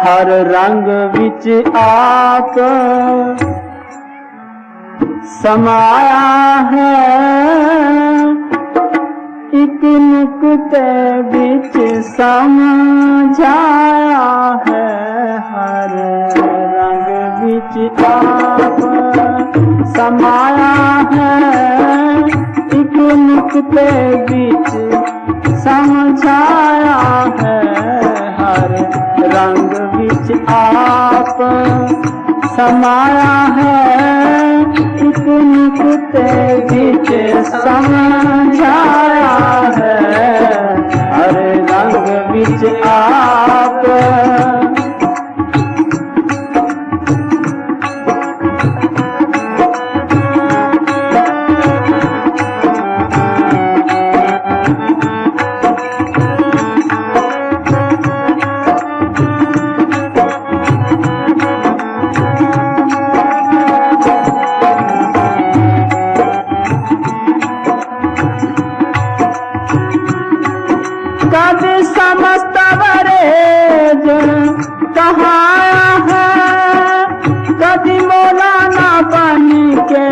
हर रंग विच आप समाया है, एक नुक्ते विच समझाया है। हर रंग विच आप समाया है, एक नुक्ते विच समझाया है। हर रंग विच आप समाया है, एक नुक्ते विच समझाया है। हर रंग विच आप कभी समस्त वरेज कहाया है, कभी मौलाना बन के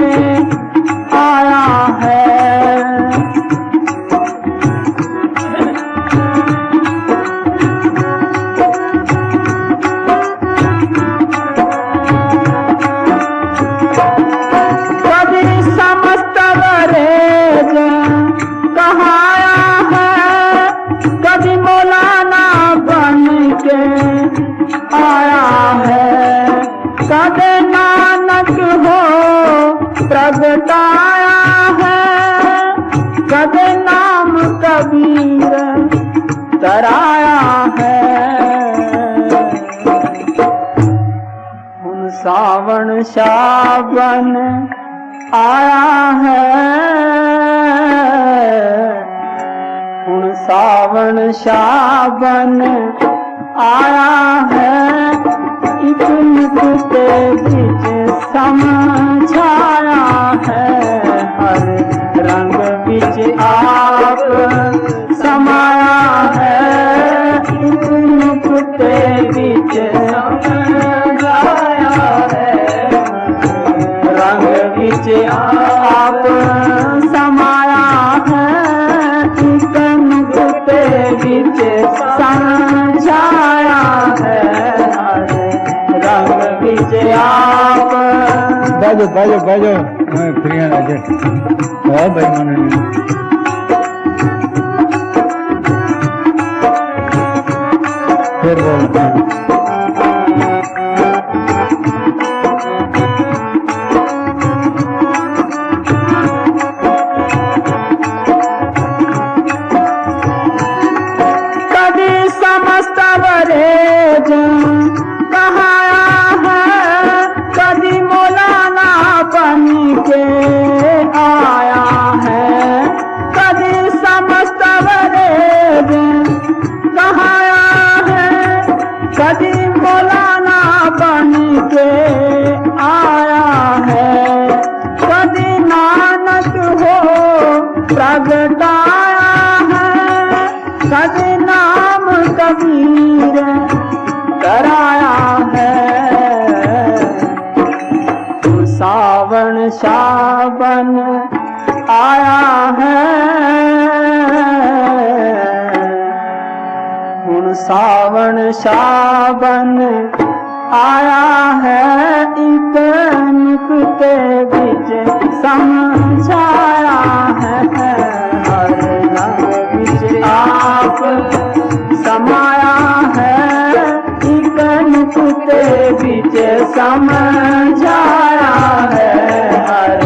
आया है। कभी समस्त वरेज कहाया है, कभी मौलाना बन के आया है। कभी नानक हो प्रगटाया है, कभी नाम कबीर कराया है। हुन सावन सावन आया है, हुन सावन सावन आया है। एक नुक्ते विच समझाया है। हर रंग विच आप समाया है, एक नुक्ते विच समझाया है। रंग विच आप समाया है, एक नुक्ते विच समझाया है। रंग विच आप बाजो बाजो बाजो प्रिया राजे हाँ भाई माने फिर बोलते हैं। कहाया है, कभी मौलाना बन के आया है। कभी समस्त वरेद कहाया है, कभी मौलाना बन के आया है। कभी नानक हो प्रगटाया है, कभी नाम कबीर कराया है। सावन सावन आया है, ਹੁਣ ਸਾਵਣ ਸਾਵਨ ਆਇਆ ਹੈ ਇੱਕ ਨੁਕਤੇ ਵਿੱਚ ਸਮਝਾਇਆ ਹੈ ਹਰ ਰੰਗ ਵਿੱਚ ਆਪ समाया है एक नुक्ते बीच समझाया है हर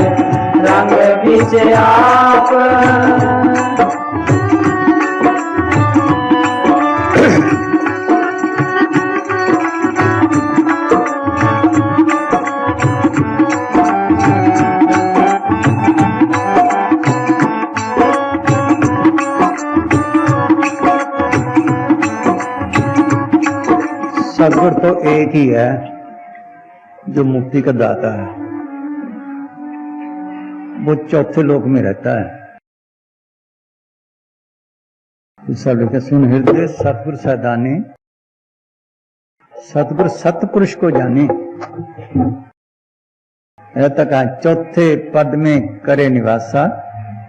रंग बीच आप सतगुर तो एक ही है जो मुक्ति का दाता है। वो चौथे लोक में रहता है। सब लिखे सुन हृदय सतगुर सैदानी, सतगुर सतपुरुष को जाने। रहता कहा चौथे पद में करे निवासा,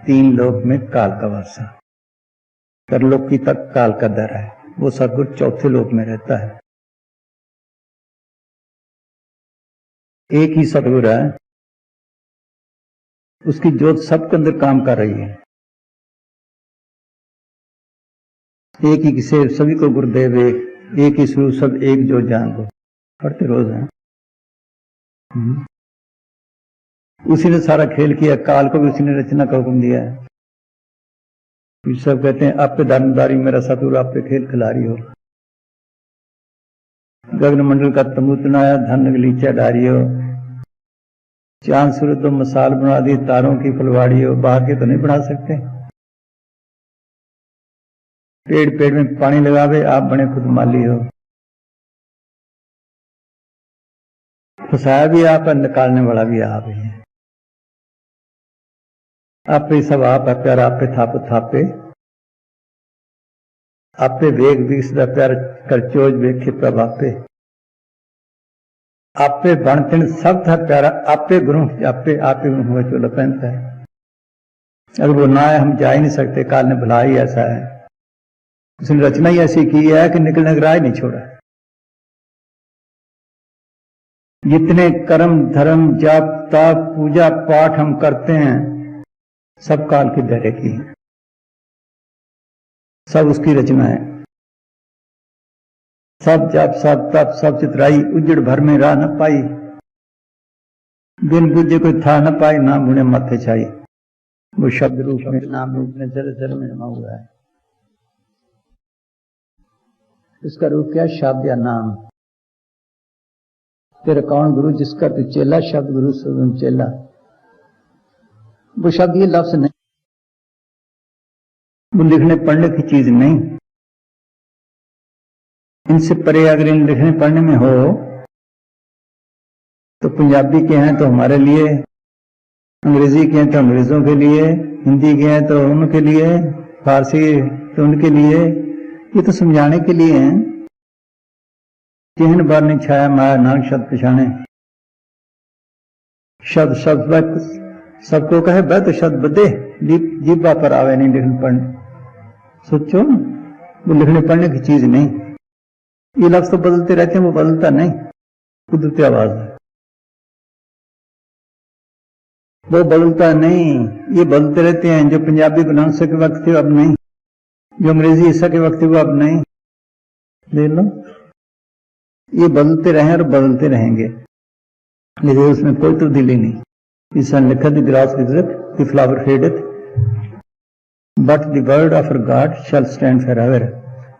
तीन लोक में काल का वासा। करलोकी तक काल का दर है। वो सतगुर चौथे लोक में रहता है। एक ही सतगुर है, उसकी जोत सबके अंदर काम कर रही है। एक ही किसे सभी को गुरुदेव एक ही स्वरूप सब एक जो जान को पढ़ते रोज हैं। उसी ने सारा खेल किया, काल को भी उसी ने रचना का हुक्म दिया है। सब कहते हैं आप पे दानदारी मेरा सतगुर आप पे खेल खिलारी हो। गगन मंडल का तंबू तनाया धन गलीचा डारी हो। चांद सूरज तो मिसाल बना दी, तारों की फुलवाड़ी हो। बाहर के तो नहीं बना सकते। पेड़ पेड़ में पानी लगावे, आप बने खुद माली हो। फसाया भी आप है, निकालने वाला भी आप ही है। आप पे सब आप है, प्यार आप पे थाप थापे। आप पे वेग विकसदा प्यार कर चोज वेखे प्रभापे। आपे बनतिन सब था प्यारा, आपे गुरु आपे आपे गुरु हुए चोला पहनता है। अगर वो ना है हम जा ही नहीं सकते। काल ने भला ही ऐसा है, उसने रचना ही ऐसी की है कि निकलने का राह नहीं छोड़ा। जितने कर्म धर्म जाप ताप पूजा पाठ हम करते हैं सब काल के दायरे की है, सब उसकी रचना है। सब जाप सब तप सब चितराई, उजड़ भर में राह न पाई। बिन बुझे कोई था न पाई, नाम बुने माथे छाई। वो शब्द रूप में नाम रूप में जर जर में जमा हुआ है। इसका रूप क्या? शब्द या नाम। तेरा कौन गुरु जिसका तू चेला, शब्द गुरु सदन चेला। वो शब्द ये लफ्ज नहीं, वो लिखने पढ़ने की चीज नहीं। इनसे परे अगर इन लिखने पढ़ने में हो तो पंजाबी के हैं तो हमारे लिए, अंग्रेजी के हैं तो अंग्रेजों के लिए, हिंदी के हैं तो उनके लिए, फारसी तो उनके लिए। ये तो समझाने के लिए हैं। चिन्ह बार नहीं छाया माया नानक शब्द पछाने। शब्द शब्द सबको कहे वह तो शब्द बदे, जीवा पर आवे नहीं लिखने पढ़ने। सोचो, वो लिखने पढ़ने की चीज नहीं। ये लफ्ज तो बदलते रहते हैं, वो बदलता नहीं, कुदरती आवाज है। वो बदलता नहीं, ये बदलते रहते हैं। जो पंजाबी बना सके वक्त थे अब नहीं, जो अंग्रेजी सके वक्त थे वो अब नहीं। देख लो, ये बदलते रहे और बदलते रहेंगे, लेकिन उसमें कोई तब्दीली नहीं। इस लिखा the grass withereth the flower fadeth but the word of God shall stand for ever.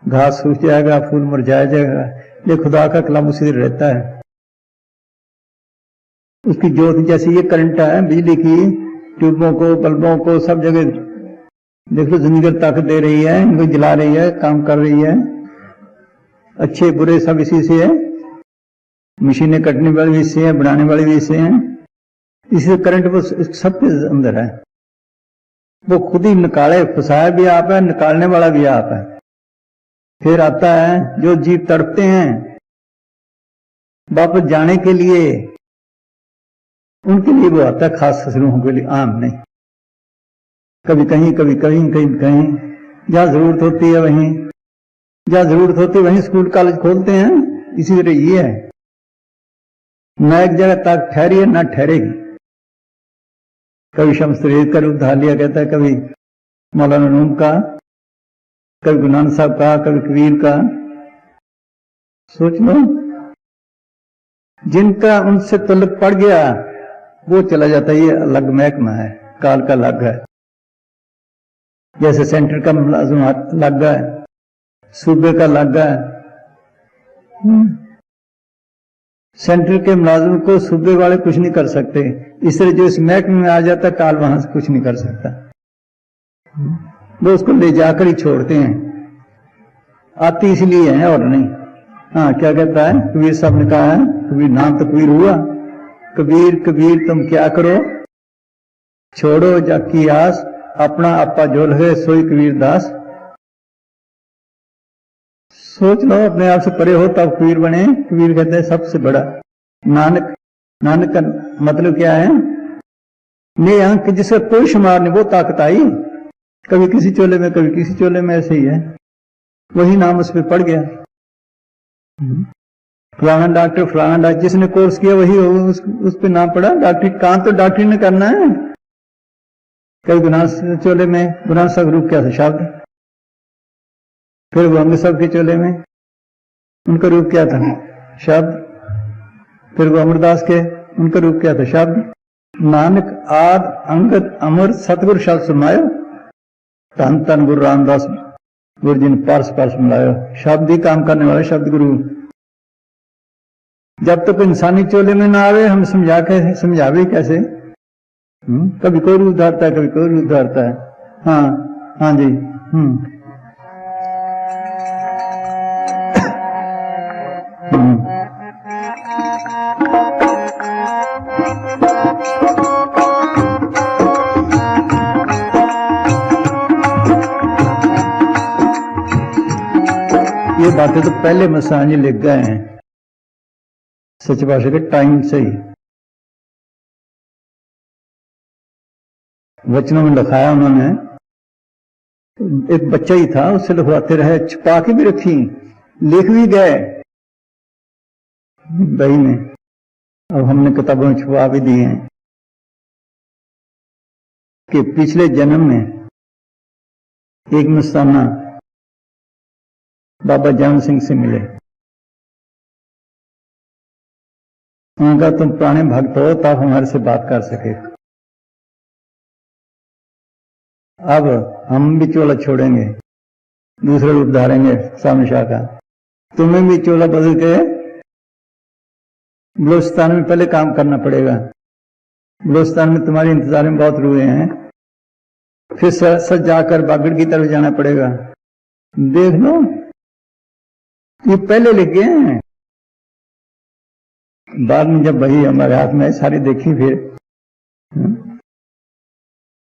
घास सूख जाएगा, फूल मुरझाया जाएगा, ये खुदा का कलाम उसी तरह रहता है। उसकी ज्योत जैसे ये करंट है बिजली की, ट्यूबों को बल्बों को सब जगह देख लो, जिंदगी ताकत दे रही है, इनको जला रही है, काम कर रही है। अच्छे बुरे सब इसी से है। मशीनें कटने वाली भी इससे है, बनाने वाली भी इससे है। इसी करंट वो सबके अंदर है। वो खुद ही निकाले, फसाया भी आप है, निकालने वाला भी आप है। फिर आता है जो जीव तड़पते हैं वापस जाने के लिए, उनके लिए वो आता है, खास रूहों के लिए, आम नहीं। कभी कहीं कभी कहीं कहीं कहीं, जहां जरूरत होती है वहीं जहां जरूरत होती है वहीं स्कूल कॉलेज खोलते हैं। इसी तरह ये है, न एक जगह तक ठहरी है न ठहरेगी। कभी शम्स तबरीज़ का रूप धार लिया कहता है, कभी मौलाना रूम का, कभी गुरु नानक साहब का, कभी कबीर का। सोच लो, जिनका उनसे तल्लुक पड़ गया वो चला जाता है। ये अलग महकमा है, काल का अलग है। जैसे सेंटर का मुलाजिम अलग है, सूबे का अलग है। सेंटर के मुलाजिम को सूबे वाले कुछ नहीं कर सकते, इसलिए जो इस महकमे में आ जाता है काल वहां से कुछ नहीं कर सकता, वो उसको ले जाकर ही छोड़ते हैं। आती इसलिए है और नहीं। हाँ, क्या कहता है कबीर साहब ने कहा है, कबीर नाम तो कबीर हुआ, कबीर कबीर तुम क्या करो, छोड़ो जाकी आस, अपना आपा जो लगे सोई कबीर दास। सोच लो, अपने आप से परे हो तब कबीर बने। कबीर कहते हैं सबसे बड़ा नानक। नानक का मतलब क्या है, ने अंक जिसे कोई शुमार नहीं, वो ताकत आई, कभी किसी चोले में कभी किसी चोले में, ऐसे ही है। वही नाम उस पर पड़ गया। फलाना डॉक्टर फलाना डॉक्टर, जिसने कोर्स किया वही होगा, उस पर नाम पड़ा डॉक्टरी। काम तो डॉक्टरी ने करना है। कभी गुनाह चोले में गुनाह सब रूप क्या था, शब्द। फिर वो अंग सब के चोले में उनका रूप क्या था, शब्द। फिर वो अमरदास के, उनका रूप क्या था, शब्द। नानक आद अंगद अमर सतगुर शब्द सुनायो, धन धन गुरु रामदास गुरु जी ने पारस पारस मिलायो। शब्द ही काम करने वाले शब्द गुरु। जब तक इंसानी चोले में ना आवे हम समझावे कैसे। कभी कोई रूप धारता है, कभी कोई रूप धारता है। हाँ हाँ जी। ये बातें तो पहले मसान जी लिख गए हैं सच भाषा के टाइम से ही, वचनों में लिखाया उन्होंने। एक बच्चा ही था, उससे लिखवाते रहे, छुपा के भी रखी, लिख भी गए बही में। अब हमने किताबों में छुपा भी दी हैं कि पिछले जन्म में एक मस्ताना बाबा जैन सिंह से मिले। उन्होंने कहा तुम पुराने भक्त हो, तब हमारे से बात कर सके। अब हम भी चोला छोड़ेंगे, दूसरे रूप धारेंगे सामने शाह का। तुम्हें भी चोला बदल के बलूचिस्तान में पहले काम करना पड़ेगा। बलूचिस्तान में तुम्हारे इंतजार में बहुत रुए हैं, फिर सच जाकर बागड़ की तरफ जाना पड़ेगा। देख लो, ये पहले लिख गए हैं। बाद में जब वही हमारे हाथ में सारी देखी, फिर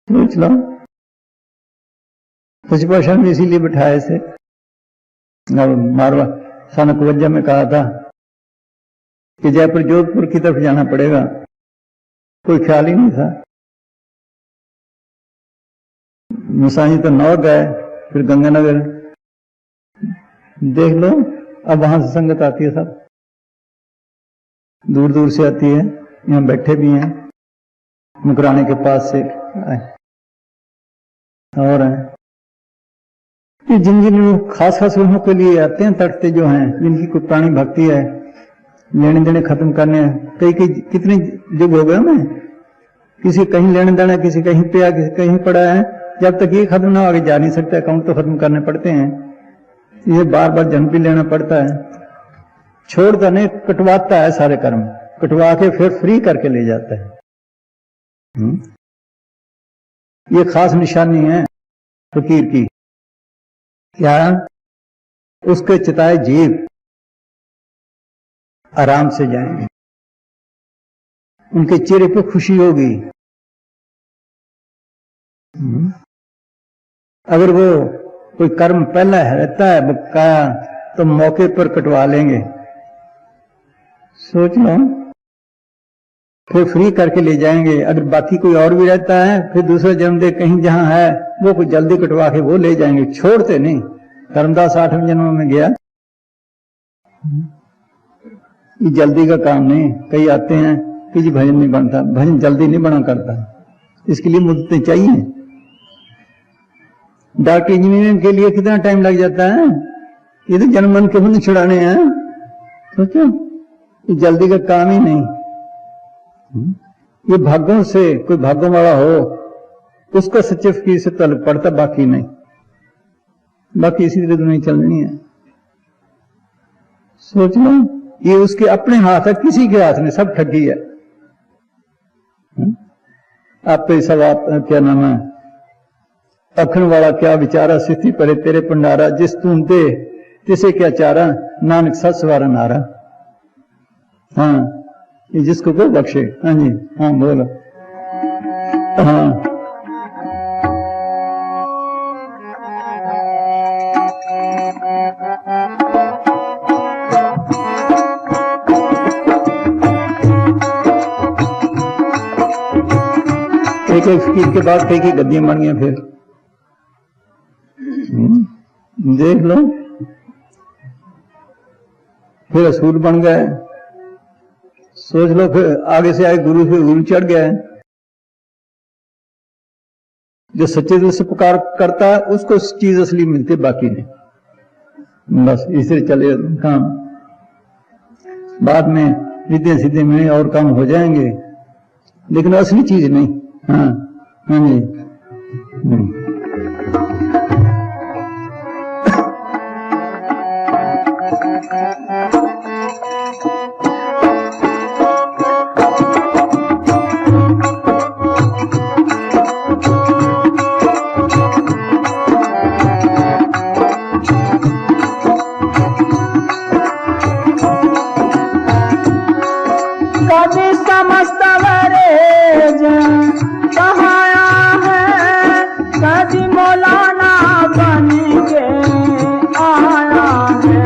सोच लो। सच भाषा में इसीलिए बिठाए से। मारवा सन 51 में कहा था कि जयपुर जोधपुर की तरफ जाना पड़ेगा, कोई ख्याल ही नहीं था। मुसाही तो नौ गए, फिर गंगानगर। देख लो, अब वहां से संगत आती है, सब दूर दूर से आती है, यहाँ बैठे भी हैं मुकराने के पास से और हैं। ये जिन जिन खास खास लोगों के लिए आते हैं, तटते जो हैं, जिनकी कोई प्राणी भक्ति है, लेने देने खत्म करने। कई कितने युग हो गए हमें, किसी कहीं लेने देना, किसी कहीं पे, किसी कहीं पड़ा है। जब तक ये खत्म ना आगे जा नहीं सकता, अकाउंट तो खत्म करने पड़ते हैं। ये बार बार जन्म भी लेना पड़ता है। छोड़ता नहीं, कटवाता है सारे कर्म, कटवा के फिर फ्री करके ले जाता है। ये खास निशानी है फकीर की। क्या उसके चिताए जीव आराम से जाएंगे, उनके चेहरे पे खुशी होगी। अगर वो कोई कर्म पहला रहता है बकाया, तो मौके पर कटवा लेंगे। सोच लो, फिर फ्री करके ले जाएंगे। अगर बाकी कोई और भी रहता है, फिर दूसरा जन्म दे कहीं जहां है, वो कुछ जल्दी कटवा के वो ले जाएंगे, छोड़ते नहीं। धर्मदास 8वें जन्म में गया। ये जल्दी का काम नहीं। कई आते हैं कि जी भजन नहीं बनता, भजन जल्दी नहीं बना करता, इसके लिए मुद्दतें चाहिए। डॉक्टर इंजीनियरिंग के लिए कितना टाइम लग जाता है, ये तो जन्म मन के बंधन छुड़ाने हैं। सोचो, ये जल्दी का काम ही नहीं। ये भाग्यों से कोई भाग्यों वाला हो उसका सच्चे फकीर से तलब पड़ता, बाकी नहीं। बाकी इसी तरह दुनिया चलनी है। सोच लो, ये उसके अपने हाथ है, किसी के हाथ नहीं, सब ठगी है। आप पे सब आप क्या नाम है, अखन वाला क्या विचारा, स्थिति परे तेरे पंडारा, जिस तू दे तिसे क्या चारा, नानक सत सवारा नारा। हाँ, ये जिसको को बख्शे। हाँ जी, हाँ बोलो। हाँ, एक एक फकीर के बाद कई कई गद्दियां बन गई। फिर देख लो, फिर असूल बन गए। सोच लो, फिर आगे से आए गुरु, फिर गुरु चढ़ गया। जो सच्चे दिल से पुकार करता है उसको चीज असली मिलती, बाकी नहीं। बस इसे चले काम, बाद में सीधे सीधे में और काम हो जाएंगे, लेकिन असली चीज नहीं। हाँ, हाँ जी। कभी समस्त वरेज कहाया है, कभी मौलाना बन के आया है,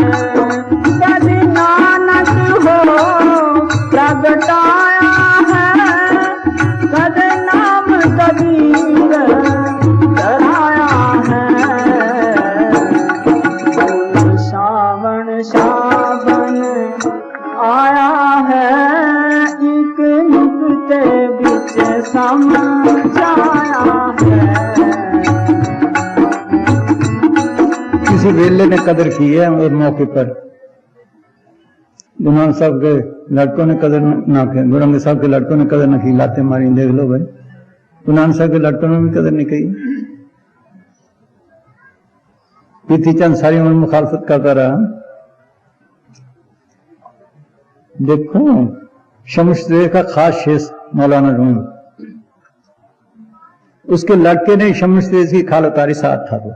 कभी नानक हो प्रगटाया है, कभी नाम कबीर कराया है। सावन सावन आया है, एक नुक्ते बिच समझाया है। किसी वेले ने कदर की है और मौके पर गुरु नानक साहब के लड़कों ने कदर ना की, गुरु नानक साहब के लड़कों ने कदर न की, लाते मारी। देख लो भाई, गुरु नानक साहब के लड़कों ने भी कदर नहीं की। पीती चंद सारी उम्र मुखालफत करता रहा। देखो, शमशदेव का खास शेष मौलाना रूम, उसके लड़के ने शमशदेव की खाल उतारी, साथ था वो।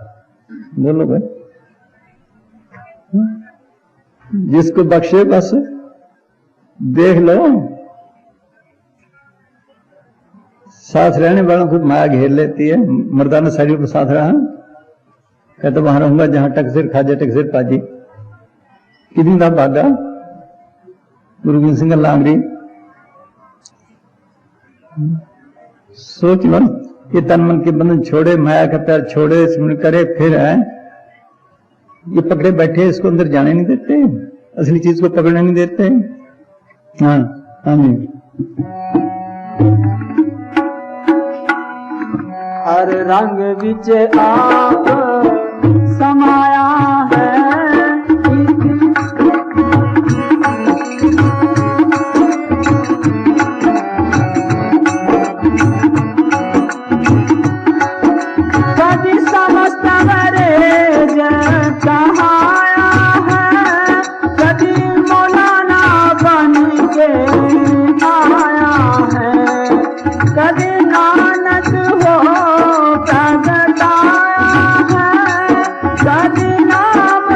बोलो भाई, जिसको बख्शे बस देख लो। साथ रहने वालों को माया घेर लेती है। मर्दाना शरीर को साथ रहा, कहते वहां रहूंगा जहां टकसिर खाजा टकसिर पाजी। कितनी था भागा गुरु गोविंद सिंह लांगरी। सोच लो, ये तन मन के बंधन छोड़े, माया का प्यार छोड़े, स्मरण करे, फिर है ये पकड़े बैठे, इसको अंदर जाने नहीं देते, असली चीज को पकड़ने नहीं देते। हाँ, हाँ जी। हर रंग विच आप समाया है, कभी समस्त वरेज कहाया है, कभी मौलाना बन के आया है, कभी नानक हो प्रगटाया है, कभी नाम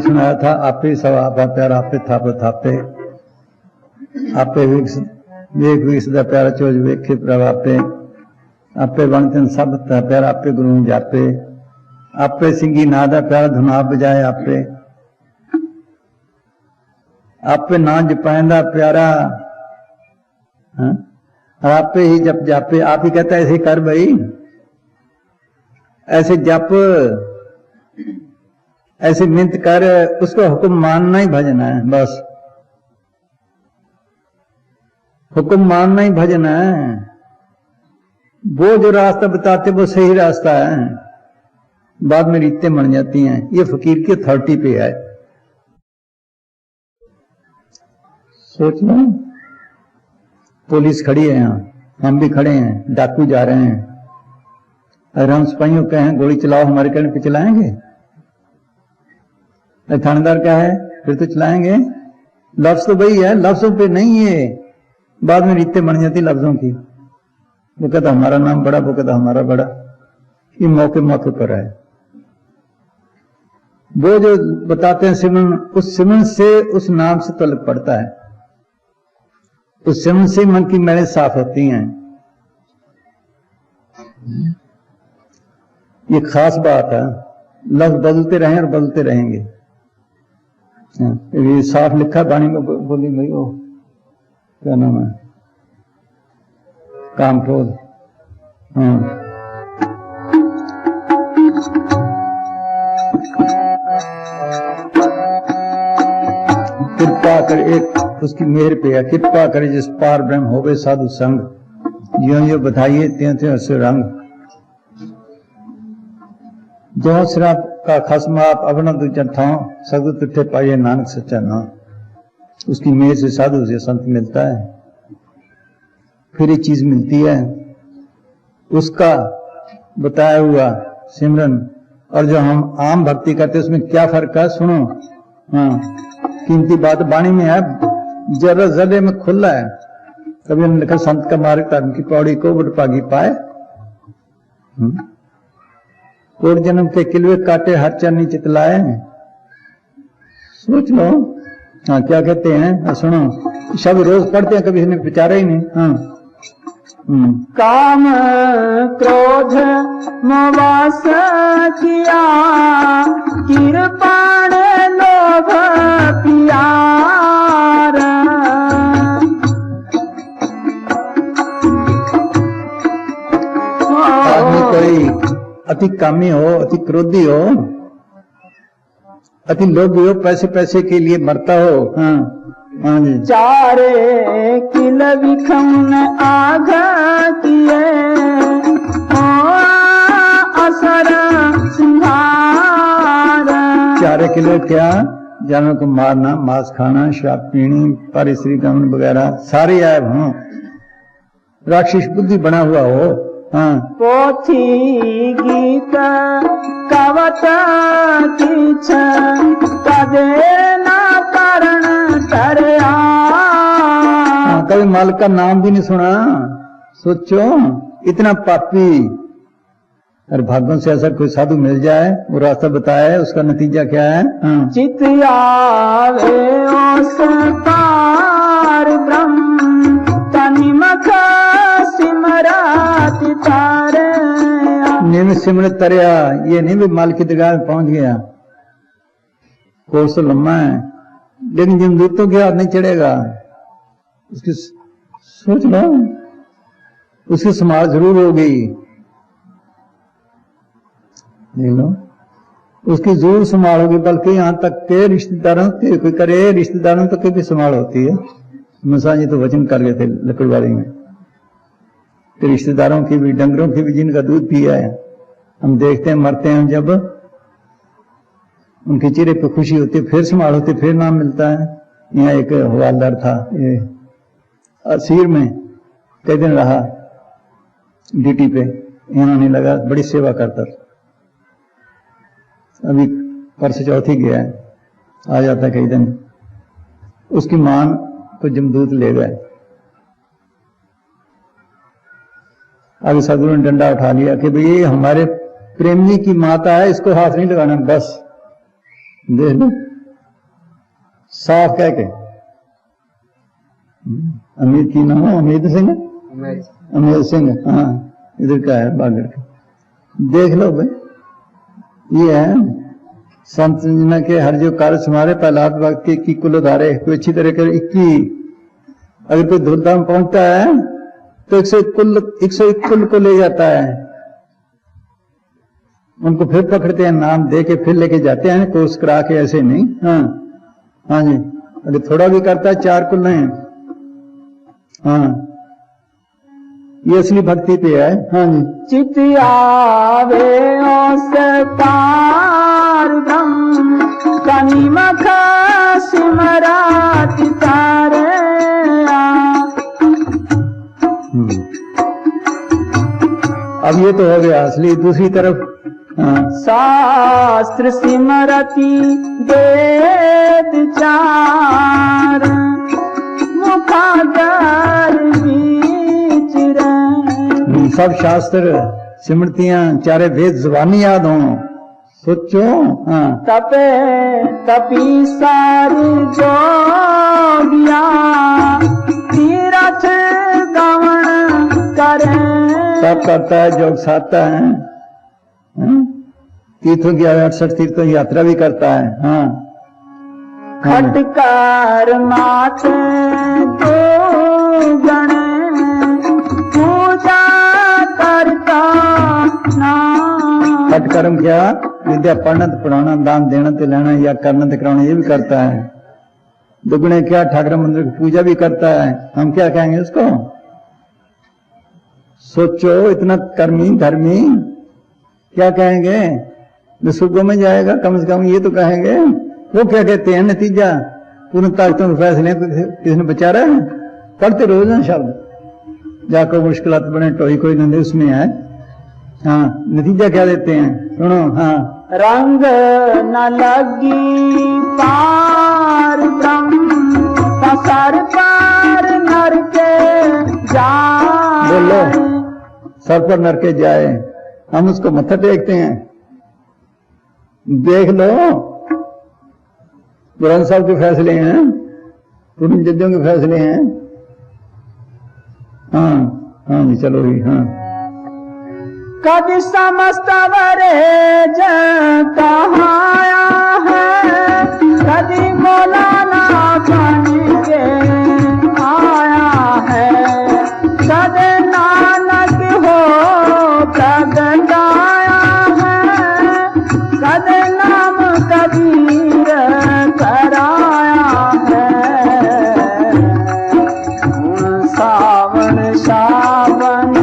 भी सुनाया था, आपे सब आपा प्यार आपे थापे थापे, आपे वेख विक सदा प्यारा चोज वेखे प्रभ आपे, आपे बनतन सब प्यार आपे गुरु जापे, आपे सिंगी नादा प्यारा धुना बजाए आपे, आपे ना जपाएंदा प्यारा, हाँ? आपे ही जप जापे, आप ही कहता है ऐसे कर भाई, ऐसे जप, ऐसे मिन्नत कर, उसको हुक्म मानना ही भजन है, बस हुक्म मानना ही भजन है। वो जो रास्ता बताते वो सही रास्ता है, बाद में रीतें बन जाती हैं। ये फकीर की अथॉरिटी पे है। सोच लो, पुलिस खड़ी है यहाँ, हम भी खड़े हैं, डाकू जा रहे हैं, अगर हम सिपाहियों कहें गोली चलाओ, हमारे कहने पे चलाएंगे? थानेदार क्या है, फिर तो चलाएंगे। लफ्ज तो वही है, लफ्जों पे नहीं है, बाद में रीतें बन जाती लफ्जों की। वो कहता हमारा नाम बड़ा, वो कहता हमारा बड़ा, ये मौके मौके पर है। वो जो बताते हैं सिमरन, उस सिमरन से उस नाम से तलब पड़ता है, उस सिमरन से मन की मैलें साफ होती हैं। ये खास बात है, लफ्ज बदलते रहें और बदलते रहेंगे। ये साफ लिखा बाणी में, बोली भाई वो क्या नाम है, कामक्रोध। हाँ, कृपा करे, एक उसकी मेहर पे है, कृपा करे जिस पार ब्रह्म होवे साधु संग, ज्यों ज्यों बधाइए त्यों त्यों से रंग। जो सिरा का खसम आप अपना दूजा ठाओ, सदगुरु तुठे पाइए नानक सच्चा नाम। उसकी मेहर से साधु से संत मिलता है, फिर ये चीज मिलती है, उसका बताया हुआ सिमरन और जो हम आम भक्ति करते हैं उसमें क्या फर्क है, सुनो। हाँ, कीमती बात बाणी में है, जरा जरे में खुला है। कभी हमने लिखा संत का मार्ग धर्म की पौड़ी को बटपागी पाए, कोट जन्म के किलवे काटे हर चरनी चितलाए। सोच लो। हाँ, क्या कहते हैं, सुनो, शब्द रोज पढ़ते हैं, कभी इसने विचारा ही नहीं। हाँ, काम क्रोध मोवास किया, कृपाण लोभ प्यार। आदमी कोई अति कामी हो, अति क्रोधी हो, अति लोभी हो, पैसे पैसे के लिए मरता हो। हाँ, हाँ जी। चारे किल विखम आघ किए, असर सिंहार। चारे किलो क्या, जानवर को मारना, मांस खाना, शराब पीनी, परिश्री गमन वगैरह सारे आयब हों, राक्षस बुद्धि बना हुआ हो। हाँ, पोथी गीत कवत किछ कदे न करण टरया। कभी मालिक का नाम भी नहीं सुना। सोचो, इतना पापी। और भाग्यों से ऐसा कोई साधु मिल जाए, वो रास्ता बताए, उसका नतीजा क्या है। हाँ, चित आवे ओस पार ब्रह्म, तनिमख सिमरत तारे। निम सिमरत तरया, ये नहीं भी माल की दरगाह में पहुंच गया, कोर्स तो लम्बा है, लेकिन जमदूतों के हाथ नहीं चढ़ेगा। उसकी सोच लो, उसकी समाज जरूर हो गई, देख लो, उसकी जरूर संभाल होगी, बल्कि यहाँ तक के रिश्तेदारों के कोई करे, रिश्तेदारों तक की भी संभाल होती है। मसा जी तो वचन कर गए थे लकड़वाड़ी में, तो रिश्तेदारों की भी, डंगरों की भी, जिनका दूध पिया है, हम देखते हैं, मरते हैं जब, उनके चेहरे पे खुशी होती है, फिर संभाल होती, फिर नाम मिलता है। यहाँ एक हवालदार था, ये असीर में कई दिन रहा ड्यूटी पे, यहाँ नहीं लगा, बड़ी सेवा करता था। अभी परसों चौथी गया है, आ जाता कई दिन। उसकी मां को जमदूत ले गए, आगे सदगुरु ने डंडा उठा लिया कि भाई ये हमारे प्रेम जी की माता है, इसको हाथ नहीं लगाना, बस देख लो। साफ कह के। अमित की नाम अमित सिंह, अमित सिंह, हाँ इधर का है बागड़ का। देख लो भाई, ये है संत संजना के हर जो कार्य सुमारे प्रहलाद भक्त के 21 कुल उधारे, कोई अच्छी तरह कर 21। अगर कोई धूलधाम पहुंचता है तो 101 कुल को ले जाता है, उनको फिर पकड़ते हैं, नाम दे के फिर लेके जाते हैं, कोर्स करा के, ऐसे नहीं। हाँ हाँ जी, अगर थोड़ा भी करता है 4 कुल नहीं। हाँ ये असली भक्ति पे है। हाँ जी, चित आवे ओसतार ब्रह्म कनि मख सिमराति तारे। अब ये तो हो गया असली। दूसरी तरफ शास्त्र सिमरति वेद चार मुखादर बीच रहे। सब शास्त्र सिमरतियां चारे वेद जुबानी याद हों, सोचो। हाँ तपे तपी सारी जोगिया तीरथ गमन करे। सब करता है, जोग साधता है, तीर्थों की 68 तीर्थों की यात्रा भी करता है। हाँ खटकार माथे दो गणे पूजा करता ना। खटकर्म क्या? विद्या पढ़ना तो पढ़ाना, दान देना तो लेना, या करना तो कराना, ये भी करता है। दुगुने क्या? ठाकुर मंदिर की पूजा भी करता है। हम क्या कहेंगे उसको? सोचो, इतना कर्मी धर्मी क्या कहेंगे? जो स्वर्गों में जाएगा कम से कम ये तो कहेंगे। वो क्या कहते हैं? नतीजा पूर्ण ताकतों के फैसले किसने बचा रहा है? पढ़ते रोज ना शब्द, जाको मुश्किलात बने टोई कोई नंदे उसमें है। हाँ नतीजा क्या देते हैं? सुनो। हाँ रंग न लगी पार ब्रह्म पसर पार नर के जाए। बोलो, सर पर नर के जाए, हम उसको मत्था टेकते हैं। देख लो, ग्रंथ साहब के फैसले हैं, पूर्ण जजों के फैसले हैं। हाँ हाँ जी, चलो भी। हाँ कभी समस्त वरेज कहाया है, कभी मौलाना बन के आया है। कद नानक हो प्रगटाया है, कद नाम कबीर कराया है। सावन सावन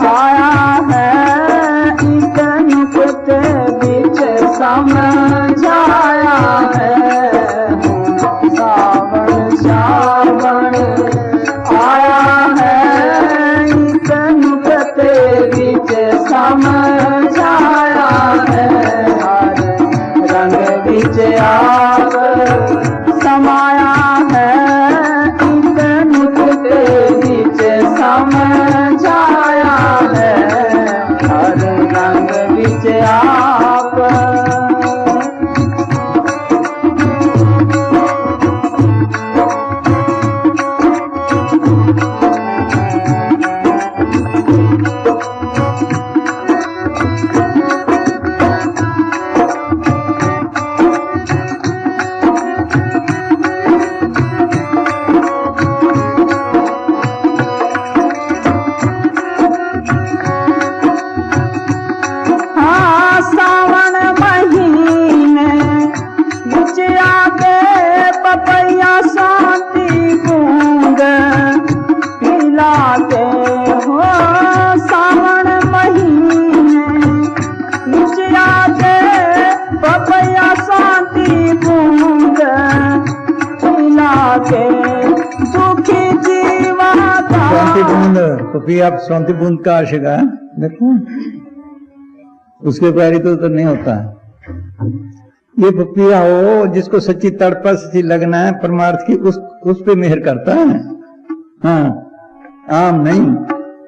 आया है, एक नुक्ते बीच समझाया है। सावन सावन आया है, एक नुक्ते बीच समझाया है। रंग बीच आप समाया है, एक नुक्ते बीच समझाया है। हर रंग बीच आप आप शांति बूंद का आशिक है। देखो उसके पैरी तो नहीं होता है। ये पपिया हो जिसको सच्ची तड़पा सच्ची लगना है परमार्थ की, उस पे मेहर करता है। हाँ आम नहीं।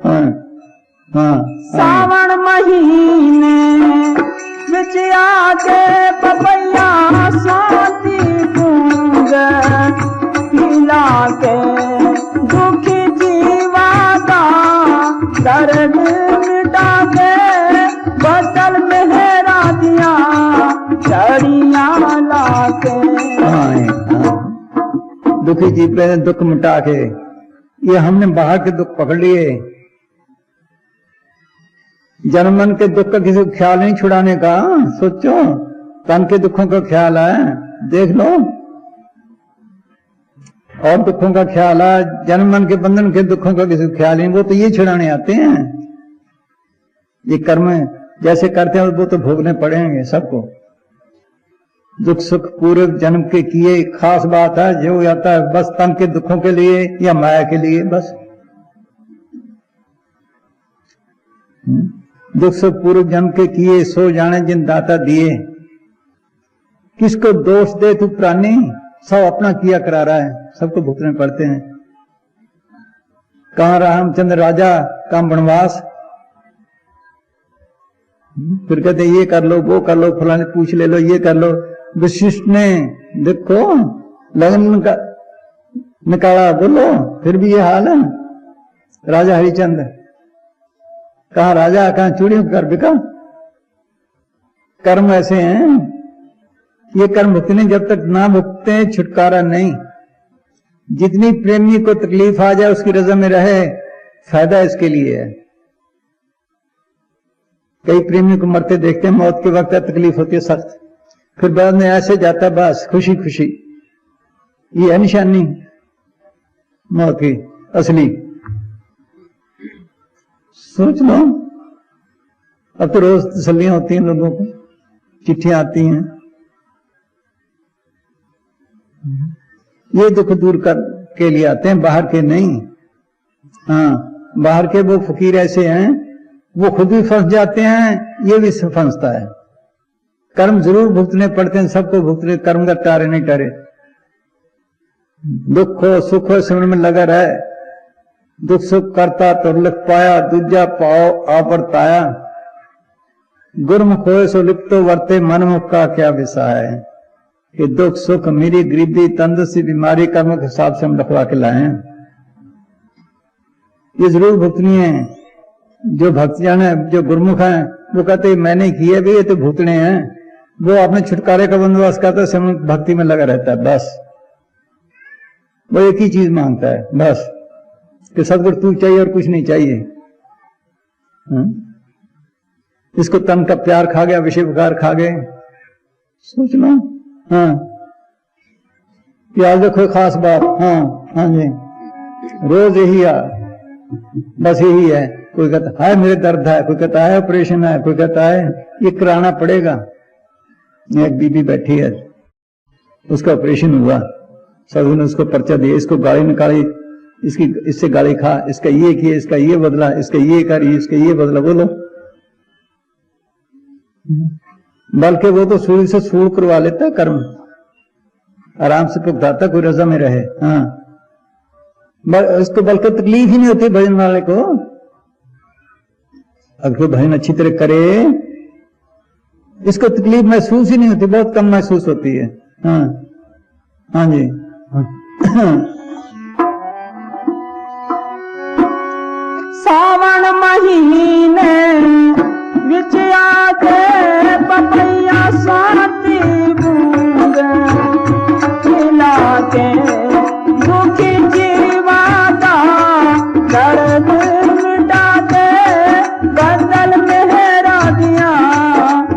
हाँ हाँ सावन महीने विच आके पपैया शांति बूंद दुखी जीव रहे हैं दुख मिटा के। ये हमने बाहर के दुख पकड़ लिए, जन्म मन के दुख का किसी को ख्याल नहीं छुड़ाने का। सोचो तन के दुखों का ख्याल है, देख लो, और दुखों का ख्याल है, जन्म मन के बंधन के दुखों का किसी को ख्याल नहीं, वो तो ये छुड़ाने आते हैं। ये कर्म जैसे करते हैं वो तो भोगने पड़ेंगे सबको। दुख सुख पूरे जन्म के किए, खास बात है जो आता है बस तन के दुखों के लिए या माया के लिए बस। दुख सुख पूर्व जन्म के किए, सो जाने जिन दाता दिए। किसको दोष दे तू प्राणी, सब अपना किया करा रहा है, सबको भुगतने पड़ते हैं। कहां रामचंद्र राजा, कहां वनवास। फिर कहते ये कर लो वो कर लो, फलाने पूछ ले लो, ये कर लो। वशिष्ठ ने देखो लगन का निकाला, बोलो फिर भी ये हाल है। राजा हरिचंद्र कहा राजा, कहां चूड़ियों कर बिका। कर्म ऐसे हैं, ये कर्म भुगतने जब तक ना भुगते छुटकारा नहीं। जितनी प्रेमी को तकलीफ आ जाए उसकी रजा में रहे, फायदा इसके लिए है। कई प्रेमी को मरते देखते हैं, मौत के वक्त तकलीफ होती है सख्त, फिर बाद में ऐसे जाता बस खुशी खुशी। ये है निशानी मौत की असली। सोच लो, अब तो रोज तसल्लियां होती हैं लोगों को, चिट्ठियां आती हैं। ये दुख दूर कर के लिए आते हैं, बाहर के नहीं। हाँ, बाहर के वो फकीर ऐसे हैं, वो खुद भी फंस जाते हैं, ये भी फंसता है। कर्म जरूर भुगतने पड़ते हैं, सबको भुगतने, कर्म का टारे नहीं टारे। दुख हो सुख हो समझ में लगा रहे, दुख सुख करता तो लिख पाया, दूजा पाओ आपरताया। गुरमुख होए सो लिप्तो वर्ते, मनमुख का क्या विषय है। कि दुख सुख मेरी गरीबी तंदुरुस्ती बीमारी कर्म के हिसाब से हम लिखवा के लाए हैं, ये जरूर भुगतनी है। जो भक्तजन है, जो गुरमुख है, वो कहते मैंने किए भी, ये तो भुगतने हैं। वो अपने छुटकारे का बंदोबस्त करता है, समय भक्ति में लगा रहता है बस। वो एक ही चीज मांगता है बस, कि सदगुरु तू चाहिए और कुछ नहीं चाहिए। इसको तन का प्यार खा गया, विषय विकार खा गए। सोच लो। हाँ, याद रखो खास बात। हाँ हाँ जी, रोज यही है, बस यही है। कोई कहता है मेरे दर्द है, कोई कहता है ऑपरेशन है, कोई कहता है ये कराना पड़ेगा। एक बीबी बैठी है, उसका ऑपरेशन हुआ, सब ने उसको पर्चा दिया, इसको गाली निकाली, इसकी इससे गाली खा, इसका ये किया, इसका ये बदला, इसका ये करी, इसका ये बदला। बोलो, बल्कि वो तो सूर्य से सूर करवा लेता है कर्म, आराम से भुगताता, कोई रजा में रहे। हाँ, इसको बल्कि तकलीफ ही नहीं होती भजन वाले को। अगर कोई भजन अच्छी तरह करे, इसको तकलीफ महसूस ही नहीं होती, बहुत कम महसूस होती है। हाँ हाँ जी। सावन महीने विच आके पपैया साथी बूंद खिला के दुखी जीवा का दर्द मिटा दे, बदल मेहरा दिया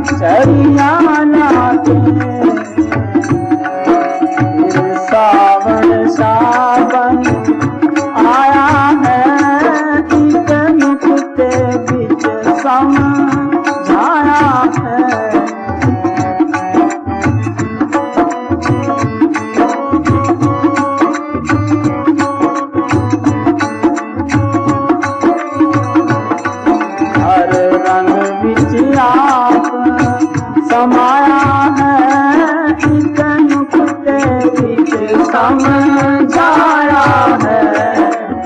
चरिया नाते। सावन सावन आया है, एक नुक्ते बीच समझाया है। हर रंग विच आप समाया है, एक नुक्ते बीच समझाया है।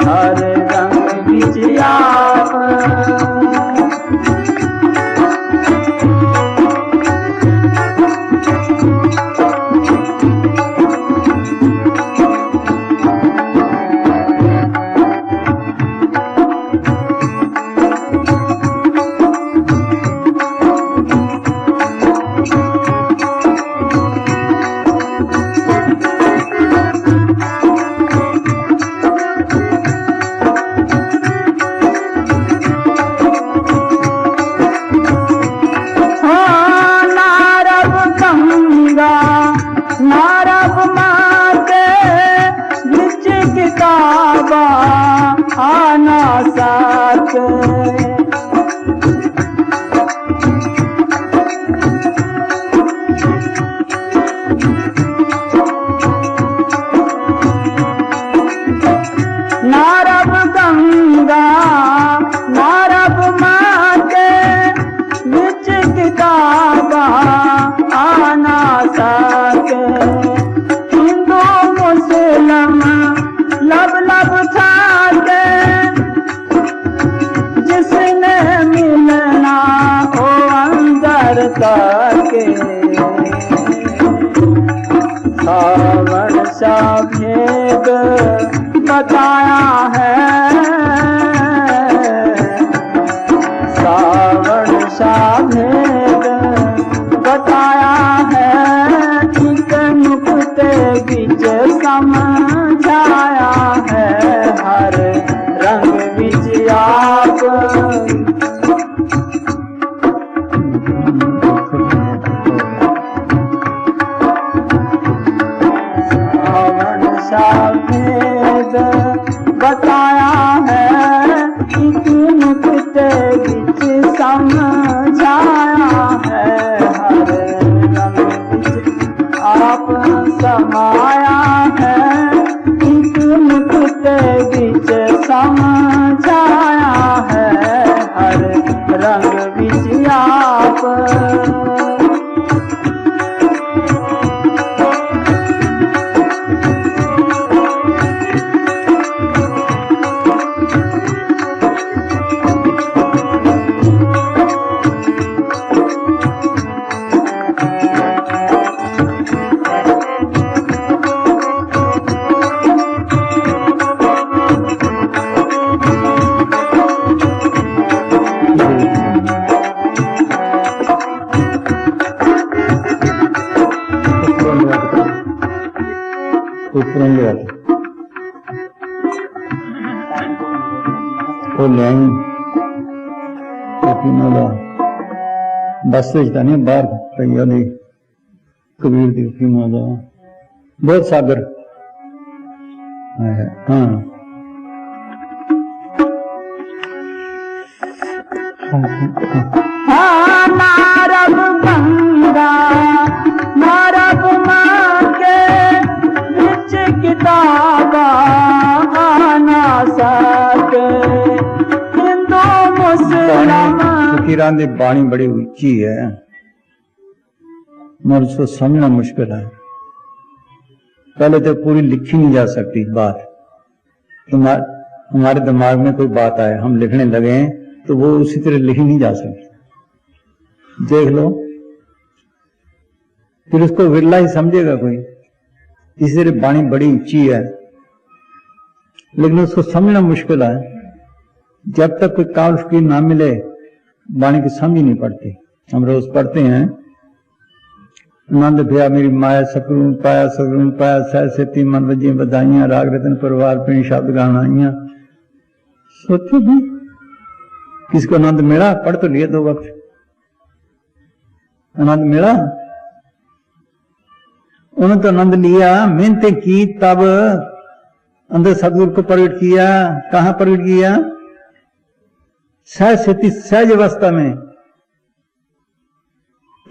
हर रंग विच आप बताया है सावण सा भेद बताया है एक नुक्ते बीच समझाया है हर रंग बीच आप सावण सा भेद बताया है एक नुक्ते बीच समझाया है हर रंग बीच आप समाया है एक नुक्ते बीच समझाया है हर रंग बीच आप बस नहीं बाहर कई कबीर दी फीमा दा बहुत सागर हाँ नारद गंगा नारद माँ के बिच किताबा आना सके हिंदू मुस्लिम फकीरां दी बाणी बड़ी ऊंची है मगर उसको समझना मुश्किल है। पहले तो पूरी लिखी नहीं जा सकती बात। हमारे दिमाग में कोई बात आए हम लिखने लगे तो वो उसी तरह लिखी नहीं जा सकती। देख लो फिर उसको विरला ही समझेगा कोई। इसी तरह बाणी बड़ी ऊंची है लेकिन उसको समझना मुश्किल है। जब तक कोई काल फकीर ना मिले बाणी की समझ ही नहीं पड़ती। हम रोज पढ़ते हैं आनंद भया मेरी माया सकरून पाया सह सेती मन वजी बधाइयां राग रतन परिवार पे शब्द गानाइयां। सोचो भी किसको आनंद मिला? पढ़ तो लिया 2 वक्त। आनंद मिला? उन्होंने तो आनंद लिया, मेहनतें की, तब अंदर सदगुरु को प्रकट किया। कहां प्रकट किया? सहज स्थिति सहज अवस्था में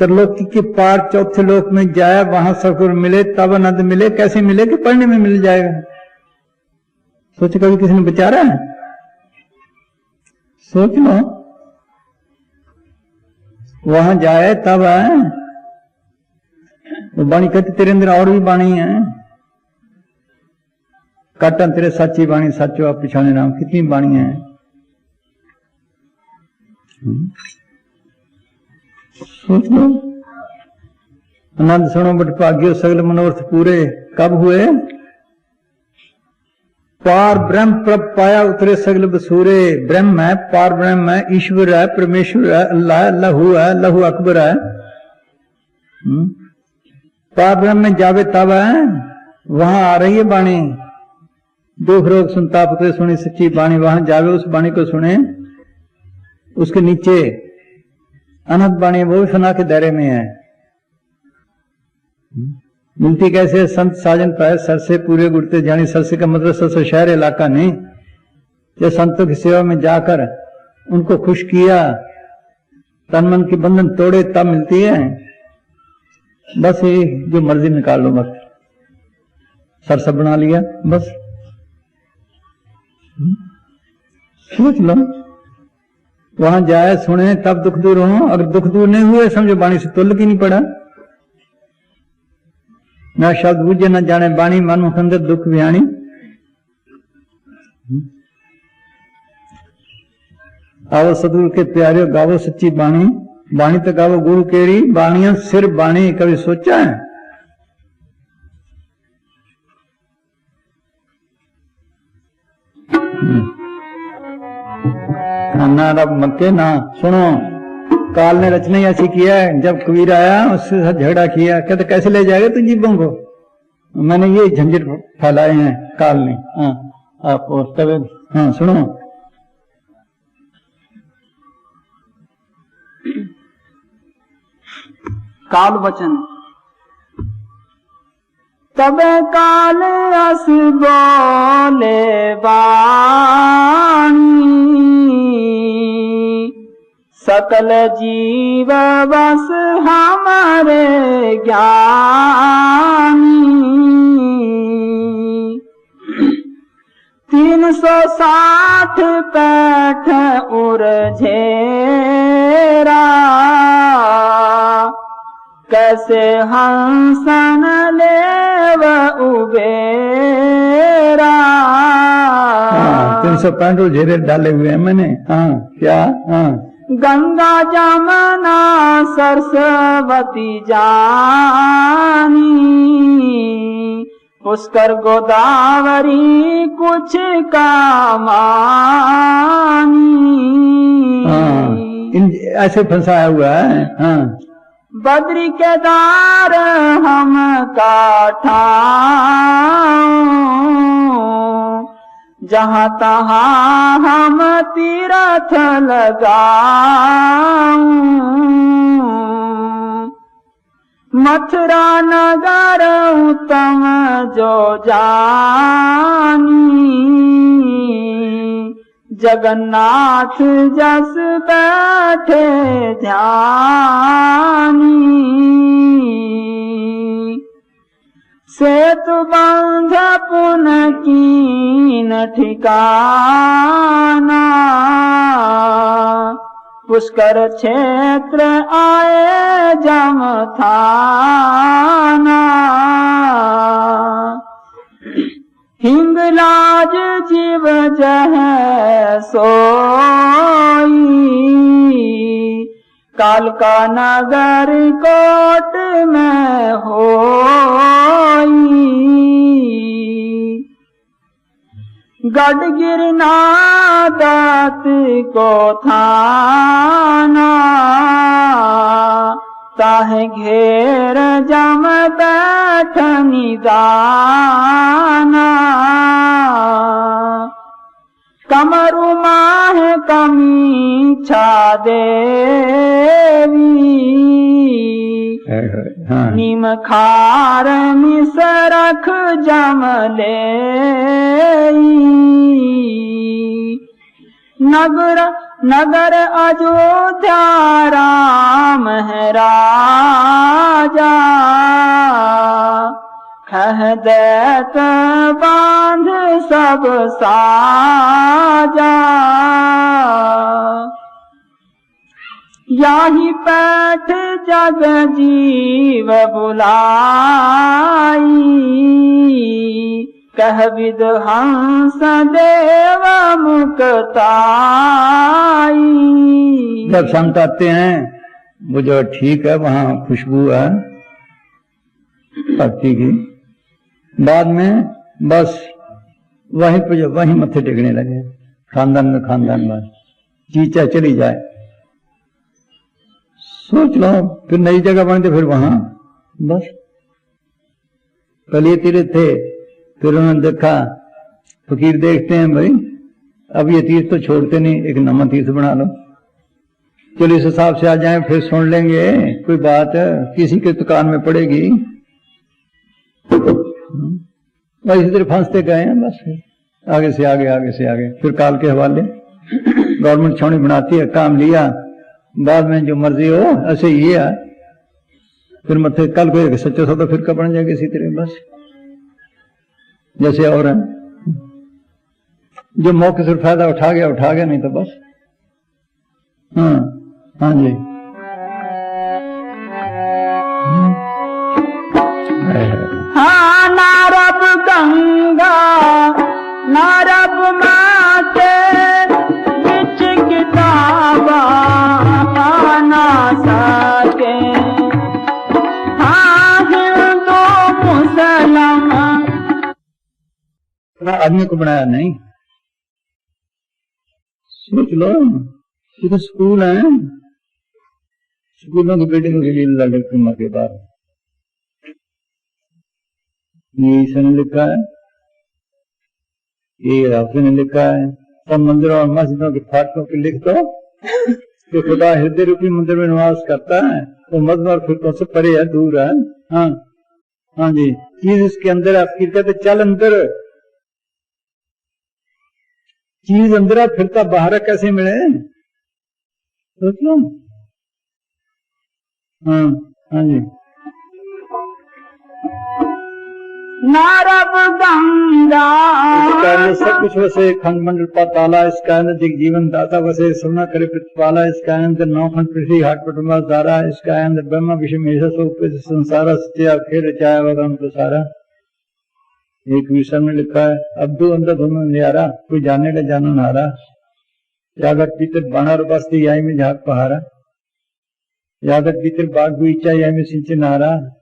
त्रिलोकी के पार चौथे लोक में जाए, वहां सदगुरु मिले तब आनंद मिले। कैसे मिले कि पढ़ने में मिल जाएगा? सोचो कभी किसी ने विचारा है? सोच लो वहां जाए तब है वो बाणी कहती तेरे अंदर और भी बाणी है। काटन तेरे सच्ची बाणी सचो आप पिछाने नाम। कितनी बाणी है? सोच लो। आनंद सुनो बट भाग्यो सगल मनोरथ पूरे कब हुए? पार ब्रह्म प्रभ पाया उतरे सगल बसूरे। ब्रह्म है, पार ब्रह्म है, ईश्वर है, परमेश्वर है, अल्लाह है, लहू है, लहू अकबर है। पार ब्रह्म में जावे तब है वहां आ रही है बाणी। दुख रोग संताप उतरे सुनी सच्ची बाणी। वहां जावे उस बाणी को सुने। उसके नीचे अनंत बाणी वो भी फना के दायरे में है। मिलती कैसे? संत साजन पाए सर से पूरे गुड़ते जानी। सर से का मतलब सर शहर इलाका नहीं। जो संतों की सेवा में जाकर उनको खुश किया, तन मन के बंधन तोड़े तब मिलती है। बस ये जो मर्जी निकाल लो मत। सर सब बना लिया बस। सोच लो वहां जाए सुने तब दुख दूर हो। अगर दुख दूर नहीं हुए समझो बाणी से तुल की नहीं पड़ा। ना शब्द बूझे न जाने बाणी मन मुख अंदर दुख व्याणी। आओ सदगुरु के प्यारे गावो सच्ची बाणी। बाणी तो गावो गुरु केरी। बाणियां सिर बाणी कभी सोचा है? ना रब मक्के ना सुनो, काल ने रचना ही ऐसी किया है। जब कबीर आया उससे साथ झगड़ा किया, कहते कैसे ले जाएगा तू जीवों को, मैंने ये झंझट फैलाए हैं काल ने। हाँ आप तब हाँ सुनो, काल वचन। तब काल अस बोले वाणी, सकल जीव बस हमारे ज्ञानी। 360 पैठ उर्झेरा, कैसे हंसन लेव उबेरा। 365 उर्झेरे डाले हुए हैं मैंने। हाँ क्या, हाँ गंगा जमुना सरस्वती जानी, पुष्कर गोदावरी कुछ कामानी। हाँ ऐसे फंसाया हुआ है। हाँ बद्री केदार हम काठाऊं, जहाँ तहाँ हम तीरथ लगाऊं। मथुरा नगर उत्तम जो जानी, जगन्नाथ जस बैठे ध्यानी। सेतु बंध पुन कीन ठिकाना, पुष्कर क्षेत्र आए जमथाना। हिंगलाज जीव जह सोई, काल का नगर कोट में होई। गढ़ गिरना दात को थाना, ताहे घेर जम बैठ निदाना। कमरु माह कमीछा देवी, हाँ नीम खार मिसरख जमले। नगर अयोध्या राम है राजा, खह दैत बांध सब साजा। याही पैठ जग जीव बुलाई, कह विद हंस देव मुक्ताई। जब संत आते हैं वो जो ठीक है, वहाँ खुशबू है भक्ति की, बाद में बस वहीं पे वहीं मत्थे टेकने लगे, खानदान में खानदान बस चीचा चली जाए। सोच लो फिर नई जगह बनते, फिर वहां बस पहले तीर्थ थे, फिर उन्होंने देखा, फकीर देखते हैं भाई अब ये तीर्थ तो छोड़ते नहीं, एक नवा तीर्थ बना लो, चलो इस हिसाब से आ जाए, फिर सुन लेंगे कोई बात किसी के दुकान में पड़ेगी। बस इधर फंसते गए हैं, बस आगे से आगे आगे से आगे, फिर काल के हवाले गवर्नमेंट छावनी बनाती है, काम लिया, बाद में जो मर्जी हो ऐसे ही है, फिर मत्थे कल को सच्चा सौदा फिर का बन जाएगा इसी तरह, बस जैसे और है जो मौके से फायदा उठा गया नहीं तो बस। हाँ हाँ जी हाँ। नारब गंगा नारब माते बिच किताबा ना सके, हाँ हिंदू मुसलमान आदमी को बनाया नहीं, सोच लो, ये तो स्कूल है, स्कूलों की बिल्डिंग के लिए लड़के के बाहर ये ईसा ने लिखा है, ये राफे ने लिखा है। सब मंदिरों और मस्जिदों के फाटकों के लिख दो कि खुदा हृदय रूपी मंदिर में निवास करता है, तो मस्जिद और फिरकों से परे है, दूर है। हाँ हाँ जी, चीज इसके अंदर है। फिर कहते चल अंदर, चीज अंदर है, फिरता बाहर कैसे मिले, सोच लो। हाँ हाँ जी, नारद गंगा इसका अंदर सब कुछ वसे, खंड मंडल पाताला, इसका अंदर दिग जीवन दाता वसे, सवना करे प्रतिपाला, इसका अंदर नौ खंड पृथ्वी हाट पटुमा सारा, इसका अंदर ब्रह्मा विष्णु महेश सोप संसारा सत्या खेल रचाया वगम प्रसारा। एक विषय में लिखा है, अब दो अंदर दोनों नियारा, कोई जाने ले जानो नारा, यागत पीतर बाणर बस्ती याई में झाक पहारा, यागत पीतर बाग गुईचा याई में सिंचे नारा,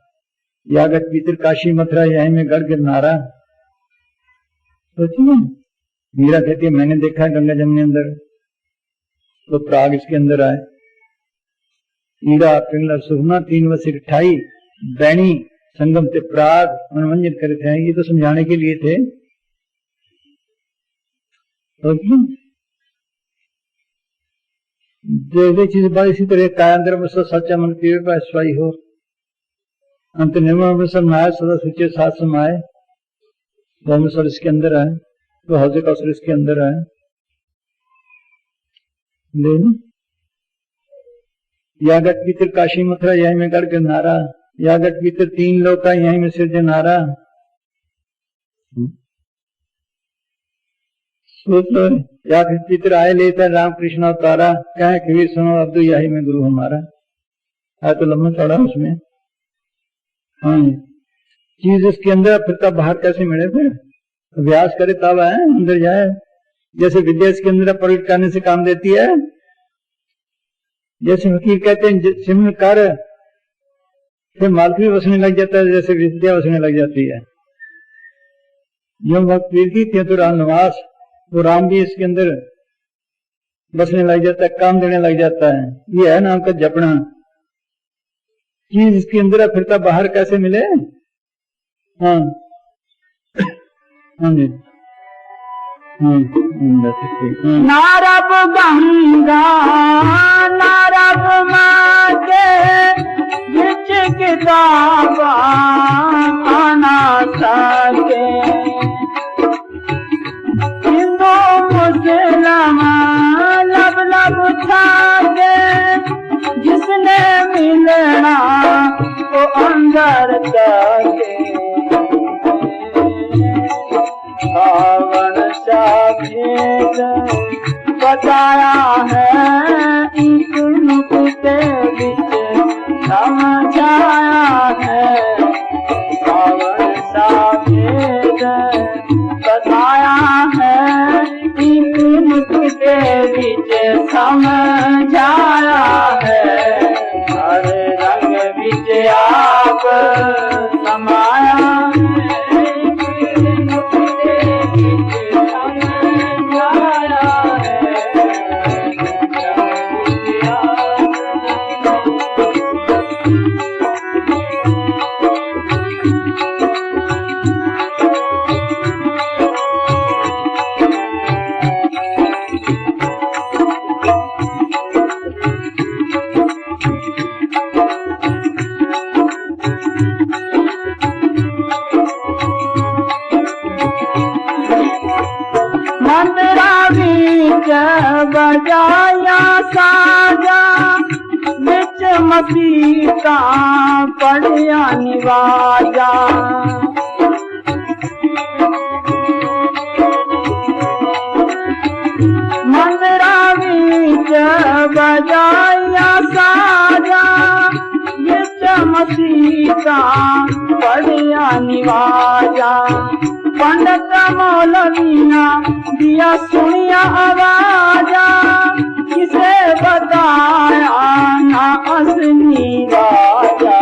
यागत पीतर काशी मथुरा यहीं में गढ़ गिरनारा। सोचिए, मीरा कहती है मैंने देखा है गंगा जमुनी अंदर, तो प्राग इसके अंदर आए, ईड़ा पिंगला सुखना 3 वर्ष 28 बैणी संगम से प्राग मनोरंजन करे थे। ये तो समझाने के लिए थे। सोचिए, जैसे चीज बात इसी तरह कायांदर में सच्चा मन पीवे पर स्वाई हो, अंत निर्मल समाये सदा सुचे साथ समाये, सोमेश्वर इसके अंदर है, तो हौजे कौशल इसके अंदर है। यागत भीतर काशी मथुरा यहीं में गढ़ गिरनारा, यागत भीतर 3 लोक का यहीं में सिरजनारा। सोच लो, यागत भीतर आए लेता राम कृष्ण अवतारा, कहे कबीर सुनो अब्दु यही में गुरु हमारा। है तो लंबा चौड़ा उसमें। हाँ, चीज इसके अंदर फिरता बाहर कैसे मिले, फिर अभ्यास करे तब है अंदर जाए। जैसे विद्या इसके अंदर प्रकट करने से काम देती है, जैसे फकीर कहते हैं सिमरन कर, फिर मालवी बसने लग जाता है, जैसे विद्या बसने लग जाती है। जो भक्त पीर की थी तो राम निवास, वो राम भी इसके अंदर बसने लग जाता है, काम देने लग जाता है। ये है नाम का जपना। चीज इसके अंदर फिरता बाहर कैसे मिले। हाँ हाँ जी, नारद गंगा नारद माते बिच किताबा आना सके, हिंदू मुसलमान लब लब छाके, जिसने मिलना वो अंदर जाके। सावन साखेत बताया है एक नुक्ते बिच समझाया है। सावन साखेत बताया है एक नुक्ते बिच समझाया है। हर रंग बिच आप समाया बजाया साजा बिच मसीता पढ़िया निवाजा। मंदिरा बिच बजाया साजा बिच मसीता पढ़िया निवाजा। पंडित मौलविया दिया सुनिया आवाजा, किसे बताया ना असली राजा।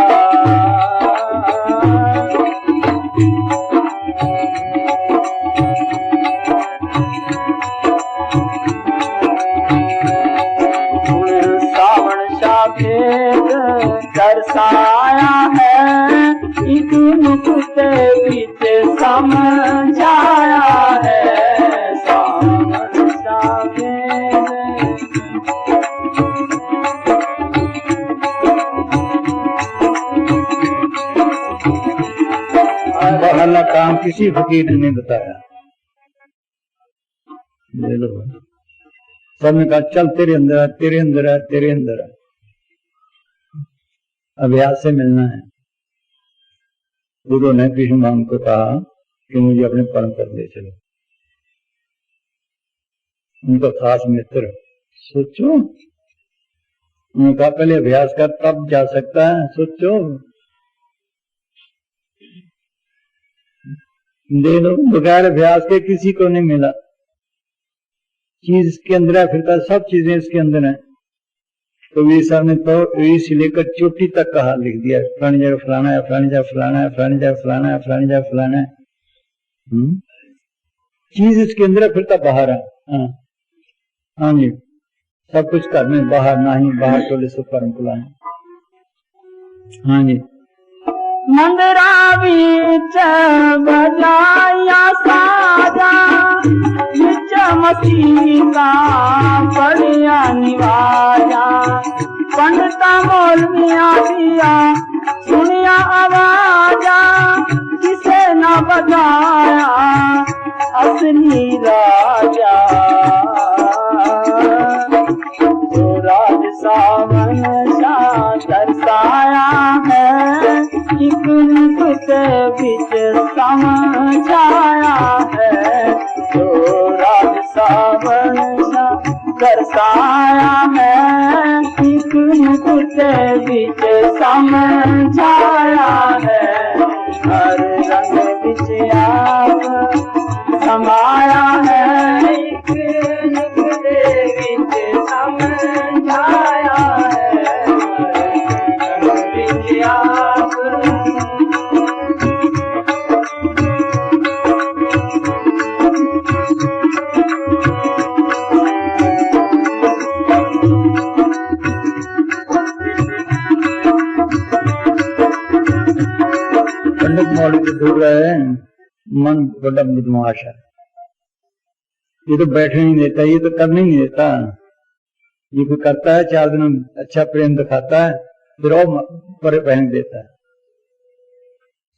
काम किसी फकीर ने नहीं बताया। ले लो, सबने कहा चल तेरे अंदर है, तेरे अंदर है, तेरे अंदर है, अभ्यास से मिलना है। गुरु ने कृष्ण भगवान को कहा कि मुझे अपने परम पद ले चलो। उनका खास मित्र, सोचो, उन्होंने कहा पहले अभ्यास कर तब जा सकता है। सोचो, दे दो, बगैर अभ्यास के किसी को नहीं मिला। चीज इसके अंदर है, फिर तो सब चीजें इसके अंदर है। कबीर साहब ने तो से लेकर चोटी तक का हाल लिख दिया, फलानी जगह फलाना है, फलानी जगह फलाना है, फलानी जगह फलाना है, फलानी जगह फलाना है। चीज इसके अंदर है, फिर तो बाहर है। हाँ जी, सब कुछ घर में बाहर नहीं, बाहर टोले से परम कुलाने। हाँ जी, मंदिरा बीच बजाया साजा, बीच मसीहा बढ़िया निवाजा। पंडिता मौलविया दिया सुनिया आवाजा, किसे न बजाया असली राजा। जो राज सावन शाह दर्शाया है, एक मुकुट बीच समझाया है। जो राज सावन शाह दर्शाया है, एक मुकुट बीच समझाया है। हर रंग बीच आप समाया है, एक मुकुट बीच समझाया है। हर रंग बीच आप पंडित मौलवी दूर रहे, मन बड़ा बदमाश है। ये तो बैठने नहीं देता, ये तो करने नहीं देता। ये कोई करता है 4 दिन अच्छा प्रेम दिखाता है, फिर और परे पहन देता है।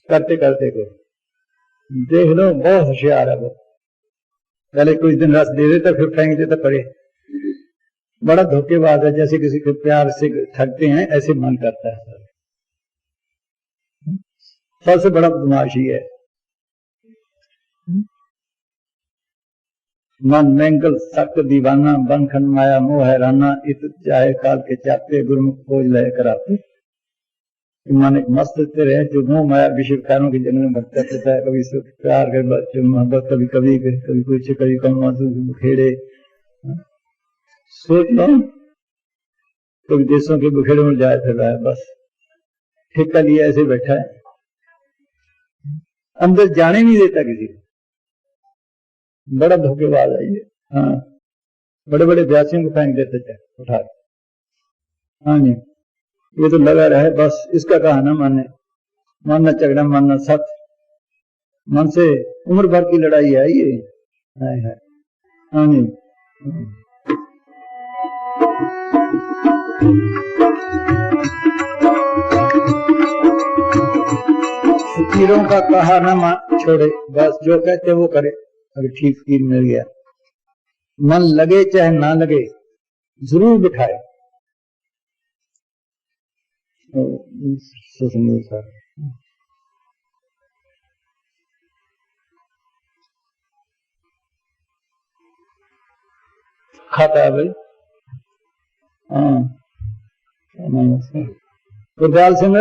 करते करते को देख लो, बहुत होशियार है वो। पहले कुछ दिन रस दे देता, फिर फेंक देता परे। बड़ा धोखेबाज है, जैसे किसी के प्यार से ठगते हैं ऐसे मन करता है। सबसे बड़ा बदमाशी है। मन मैंगल सक दीवाना, बन खन माया मोह हैराना। इत चाहे काल के चापे, गुरुमुख खोज लय कराते। मन एक मस्त रहे जो मोह माया विषय कारों के जन्म में भटका रहता है। कभी प्यार, कभी मोहब्बत, कभी कभी कभी कुछ, कभी कम खेड़े। सोच लो, कभी देशों के बुखेड़े में जाए फिर रहा है, बस ठेका लिया ऐसे बैठा है, अंदर जाने नहीं देता किसी को। बड़ा धोखेबाज है ये। हाँ, बड़े बड़े व्यासियों को फेंक देते थे उठा। हाँ जी, ये तो लगा रहे बस, इसका कहा ना माने, मानना झगड़ा, मानना सच। मन से उम्र भर की लड़ाई है ये। है। हाँ जी, फकीरों का कहा ना छोड़े, बस जो कहते वो करे। अगर ठीक फकीर मिल गया, मन लगे चाहे ना लगे, जरूर बिठाए। खाता है भाई। हाँ, गुरदयाल सिंह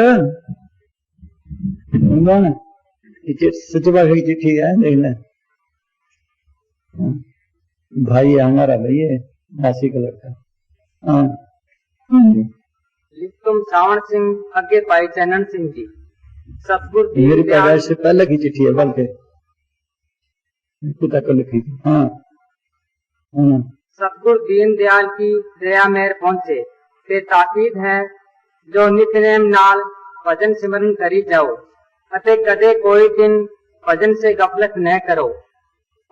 सच बात की चिट्ठी है, देख लें। भाई है हमारा, भाई है नासी का लड़का। हाँ, तुम श्रावण सिंह अगे भाई चैनन सिंह जी, सतगुरु मेरी पैदाइश से पहले की चिट्ठी है, बल्कि पिता को लिखी थी। हाँ, सतगुरु दीन दयाल की दया मेहर पहुंचे ते ताकीद है, जो नितनेम नाल भजन सिमरन करी जाओ, अते कदे कोई दिन भजन से गफलत न करो।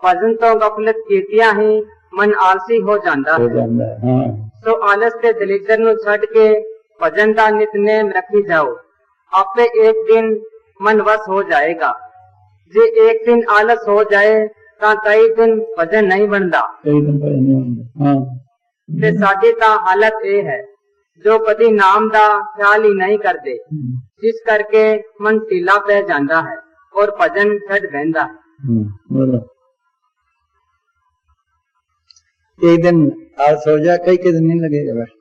भजन तो गफलत कीतिया ही मन आलसी हो जाता है। तो आलस के दलीदर नु छड़ के भजन का नितनेम रखी जाओ, आपे एक दिन मन वश हो जाएगा। जे एक दिन आलस हो जाए ਤਾਂ कई दिन भजन नहीं बनता। कई दिन भजन नहीं बनता। हाँ ਤੇ ਸਾਡੀ ਤਾਂ ਹਾਲਤ ਇਹ ਹੈ ਜੋ ਕਦੀ ਨਾਮ ਦਾ ਖਿਆਲ ਹੀ ਨਹੀਂ ਕਰਦੇ, ਜਿਸ ਕਰਕੇ ਮਨ ਢਿੱਲਾ ਪੈ ਜਾਂਦਾ ਹੈ ਔਰ ਭਜਨ ਛੱਡ ਬਹਿੰਦਾ ਹੈ। बोलो एक दिन आलस हो जाए, कई दिन नहीं लगेगा बस।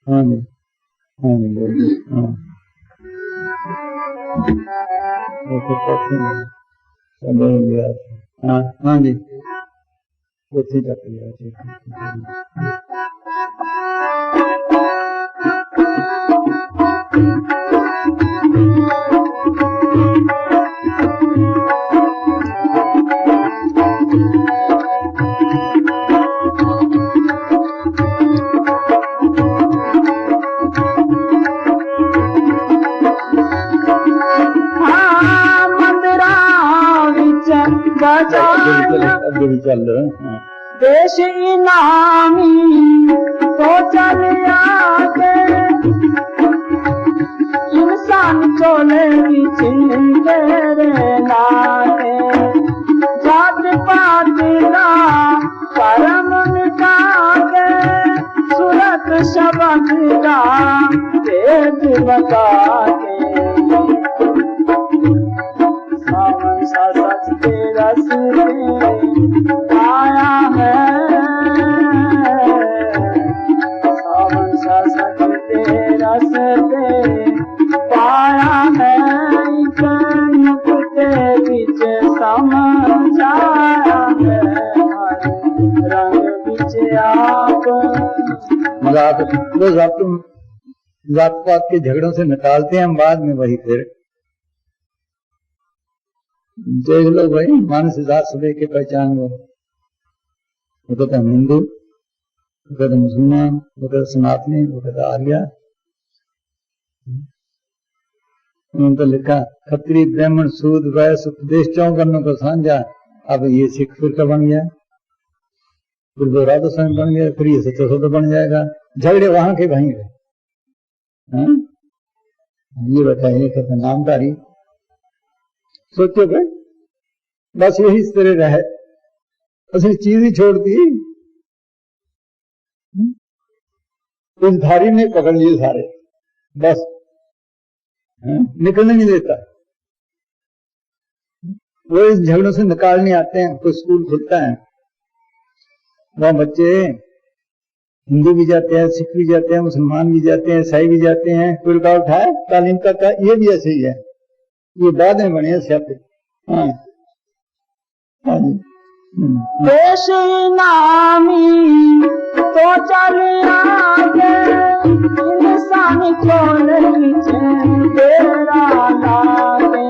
हाँ जी, हाँ जी, बोलिए। हाँ हाँ हाँ जी, उसी तक चल देश इनामी तो चल आके इंसान चोले तेरे लागे जात पात का परम निकागे सूरत शबद का तेज बता के सावन सा सच के रस आया है, सावन सा सच के रस पाया है, नुक्ते बीच समझ आया है, रंग बीच आप जात पात के झगड़ों से निकालते हैं हम बाद में, वही फिर देख लो भाई, मानस जात सुबह के पहचान वो कहता हिंदू, वो कहता मुसलमान, वो कहता सनातनी, वो कहता आर्या। उन्होंने तो लिखा खत्री ब्राह्मण सूद वैश्य उपदेश चौकन्नों को साझा। अब ये सिख फिरका बन गया, फिर वो राधा स्वामी बन गया, फिर ये सच्चा सौदा बन जाएगा। झगड़े वहां के वहीं रहे। ये बताइए कहते नामधारी सोचो भाई, बस यही इस तरह रहे, असली चीज ही छोड़ दी, उस धारी ने पकड़ लिए सारे, बस निकलने नहीं देता। वो इस झगड़ों से निकालने आते हैं। कोई स्कूल खुलता है, वहां बच्चे हिंदू भी जाते हैं, सिख भी जाते हैं, मुसलमान भी जाते हैं, ईसाई भी जाते हैं। कोई रुकावट है तालीम का ये भी ऐसे ही है, ये बाद में बने स्यापे। हाँ हाँ जी। देश नामी तो चल आगे इंसान खोल तेरा लागे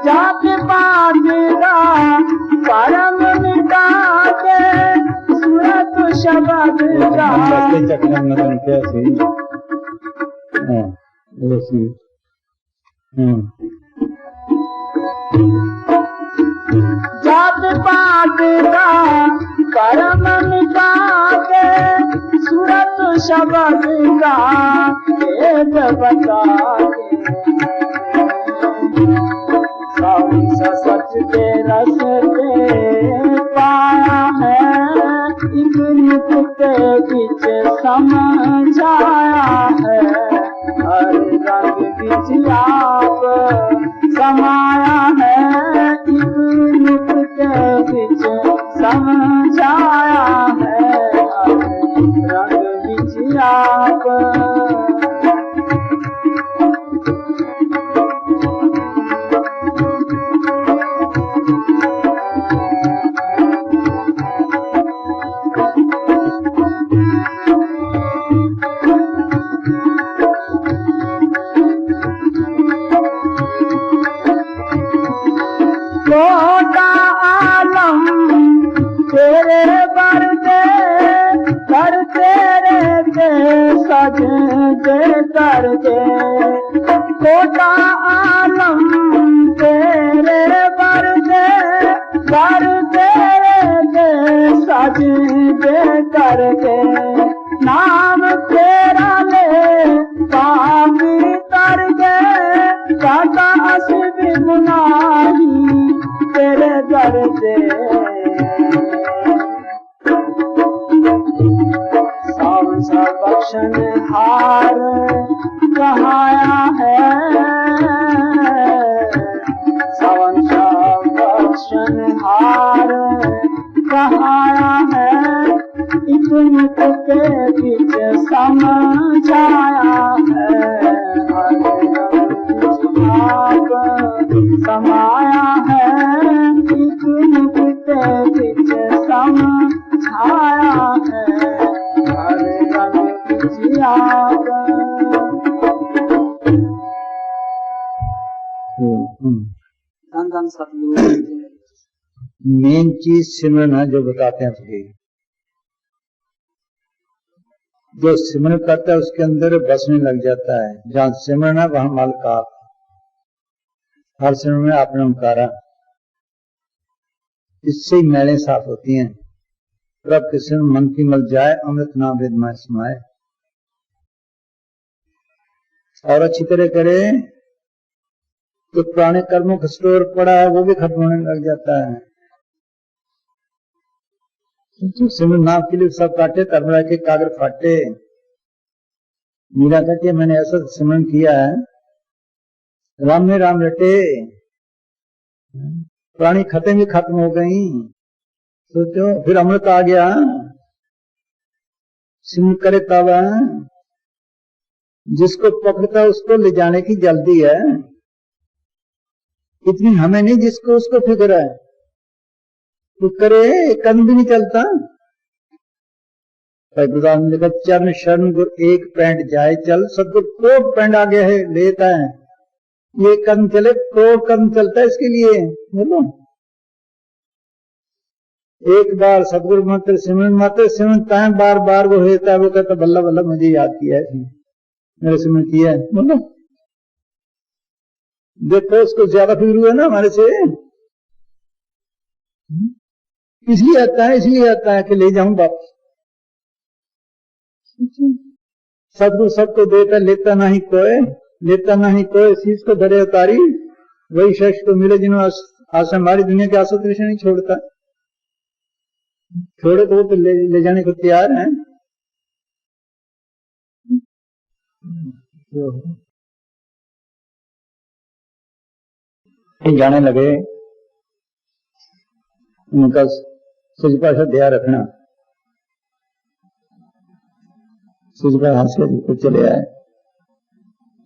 जात पात का परम मिटा के सूरत शब्द का जात पात का परम मिटा के सूरत शब्द का भेद बता के सच के रस पाया है, एक नुक्ते बीच समझाया है, हर रंग बीच आप समाया है, एक नुक्ते बीच समझाया है, हर रंग बीच आप छोटा आलम तेरे बरदे कर तेरे के सज दे कर दे, छोटा आलम तेरे बरदे कर तेरे के सज दे कर दे, नाम तेरा ले पापी तर दे करते सावन सा बख्शन हार कहाया है सावन सा बख्शन हार कहाया है इतने के बीच समझाया है आप समाया है इतने के बीच समझाया है हर रंग आप धन धन सतगुरु मेन चीज सिमरन है जो बताते हैं सभी। जो सिमरन करता है उसके अंदर बसने लग जाता है। जहां सिमरन है वहां मलका हर सिमरन में आपने ओंकारा, इससे ही मैलें साफ होती हैं। प्रभ के सिमरन मन की मल जाए अमृत नाम वेदमाय समाए। और अच्छी तरह करे तो पुराने कर्मों का स्टोर पड़ा है वो भी खत्म होने लग जाता है। सिमरन नाम के लिए सब काटे कर्मरा के कागर फाटे। मीरा कहती है मैंने ऐसा सिमरन किया है राम में राम रटे, पुरानी खतें भी खत्म हो गई। सोचो फिर अमृत आ गया। सिमरन करे तब जिसको पकड़ता उसको ले जाने की जल्दी है, इतनी हमें नहीं जिसको उसको फिक्र है। तो करे एक कदम भी नहीं चलता। ने कहा चरण शरण गुर एक पैंट जाए चल, सदगुरु कोट पैंट आगे है लेता है, ये कदम चले कोट कदम चलता है इसके लिए। बोलो एक बार सदगुरु मंत्र सिमरन ताए बार बार वो होता है। वो कहता बल्ला बल्ला मुझे याद किया है मेरे सिमरन किया है। बोलो देखो उसको ज्यादा फिक्र हुआ ना हमारे से, इसलिए आता है कि ले जाऊं वापस। सदगुरु सबको देता लेता नहीं कोई शीश को धरे उतारी, वही शख्स को मिले जिन्होंने आशा हमारी दुनिया की आशा तृष्णा नहीं छोड़ता। छोड़े तो वो तो ले जाने को तैयार है। जाने लगे उनका सजपा से ध्यान रखना। सजपा हाथ से चले आए,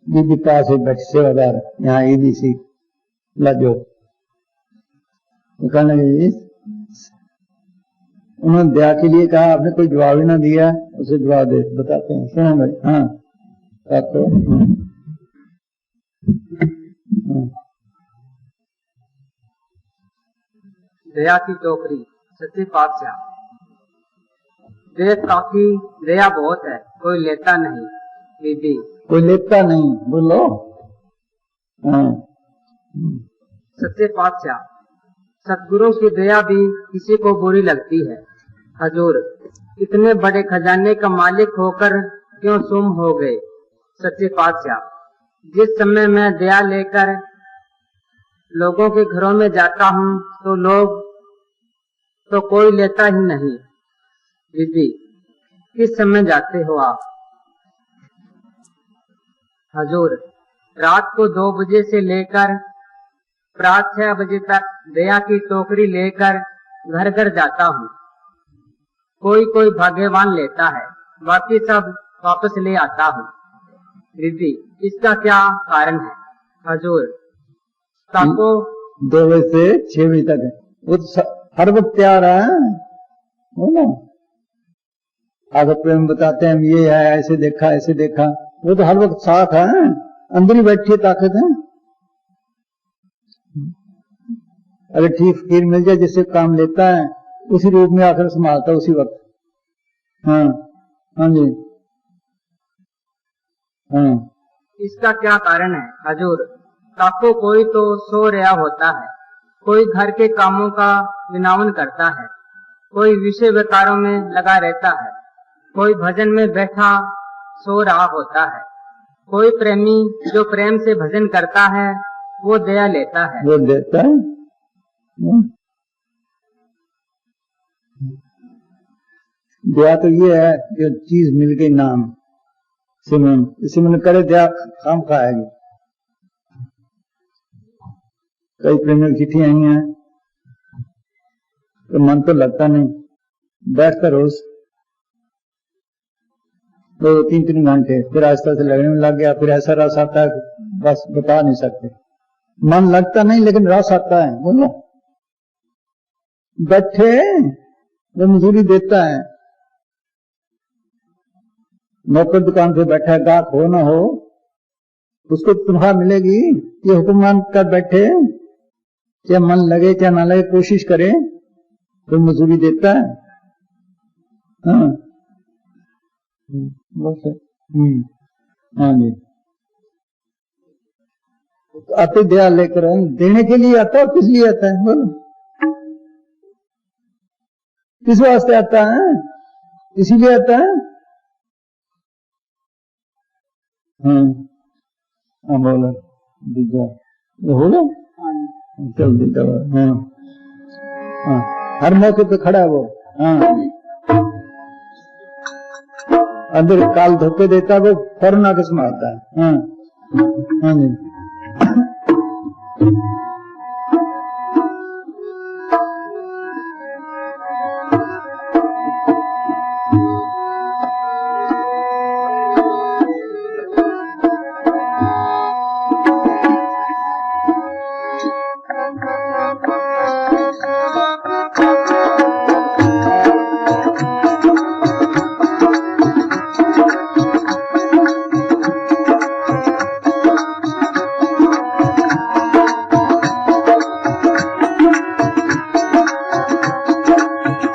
दीदी पास ही बैठे सेवादार, यहाँ ईदी सी लाजो कहने लगे। उन्होंने दया के लिए कहा, आपने कोई जवाब ही ना दिया, उसे जवाब दे बताते हैं। सुनो भाई। हाँ तो दया की टोकरी। सच्चे पातशाह, दया काफी, दया बहुत है, कोई लेता नहीं। दीदी कोई लेता नहीं। बोलो हाँ। सच्चे पातशाह, सतगुरु की दया भी किसी को बुरी लगती है। हजूर, इतने बड़े खजाने का मालिक होकर क्यों सुम हो गए? सच्चे पातशाह, जिस समय मैं दया लेकर लोगों के घरों में जाता हूँ तो लोग तो कोई लेता ही नहीं। दीदी, किस समय जाते हो आप? हजूर, रात को 2 बजे से लेकर रात 6 बजे तक दया की टोकरी लेकर घर घर जाता हूँ। कोई भाग्यवान लेता है, बाकी सब वापस ले आता हूँ। दीदी, इसका क्या कारण है? हजूर, ताको 2 बजे से 6 बजे तक है, वो तो हर वक्त तैयार है ना। आगे प्रेम बताते हैं ये है, ऐसे देखा, वो तो हर वक्त साथ है, अंदर ही बैठी ताकत है। अगर ठीक फकीर मिल जाए जिससे काम लेता है, उसी रूप में आकर संभालता उसी वक्त। हाँ हाँ जी हाँ। इसका क्या कारण है? हजूर, ताको कोई तो सो रहा होता है, कोई घर के कामों का विनावन करता है, कोई विषय विकारों में लगा रहता है, कोई भजन में बैठा सो रहा होता है, कोई प्रेमी जो प्रेम से भजन करता है वो दया लेता है। वो देता है। दया तो ये है जो चीज मिल गई नाम सिमरन, सिमरन करे दया खाम खाएगी। कई प्रेमियों की चिट्ठी आई हैं तो मन तो लगता नहीं, बैठता रोज 2-3 घंटे, फिर आस्ते से लगने में लग गया, फिर ऐसा रस आता है बस बता नहीं सकते। मन लगता नहीं लेकिन रस आता है। बोलो बैठे वो मजदूरी देता है, नौकर दुकान पे बैठा है, गाहक हो ना हो उसको तनख्वाह मिलेगी। ये हुक्म मान कर बैठे, चाहे मन लगे चाहे ना लगे, कोशिश करे तो मजदूरी देता है। हाँ बस हाँ जी, आते दया लेकर देने के लिए आता है। किस लिए आता है बोलो, किस वास्ते आता है? इसीलिए आता है। हाँ बोलो दीजा ये हो गया, चल दीजा। हाँ हाँ हर मौके पे खड़ा है वो। हाँ अंदर काल धोखे देता है वो, फौरन आके संभालता है। हाँ हाँ जी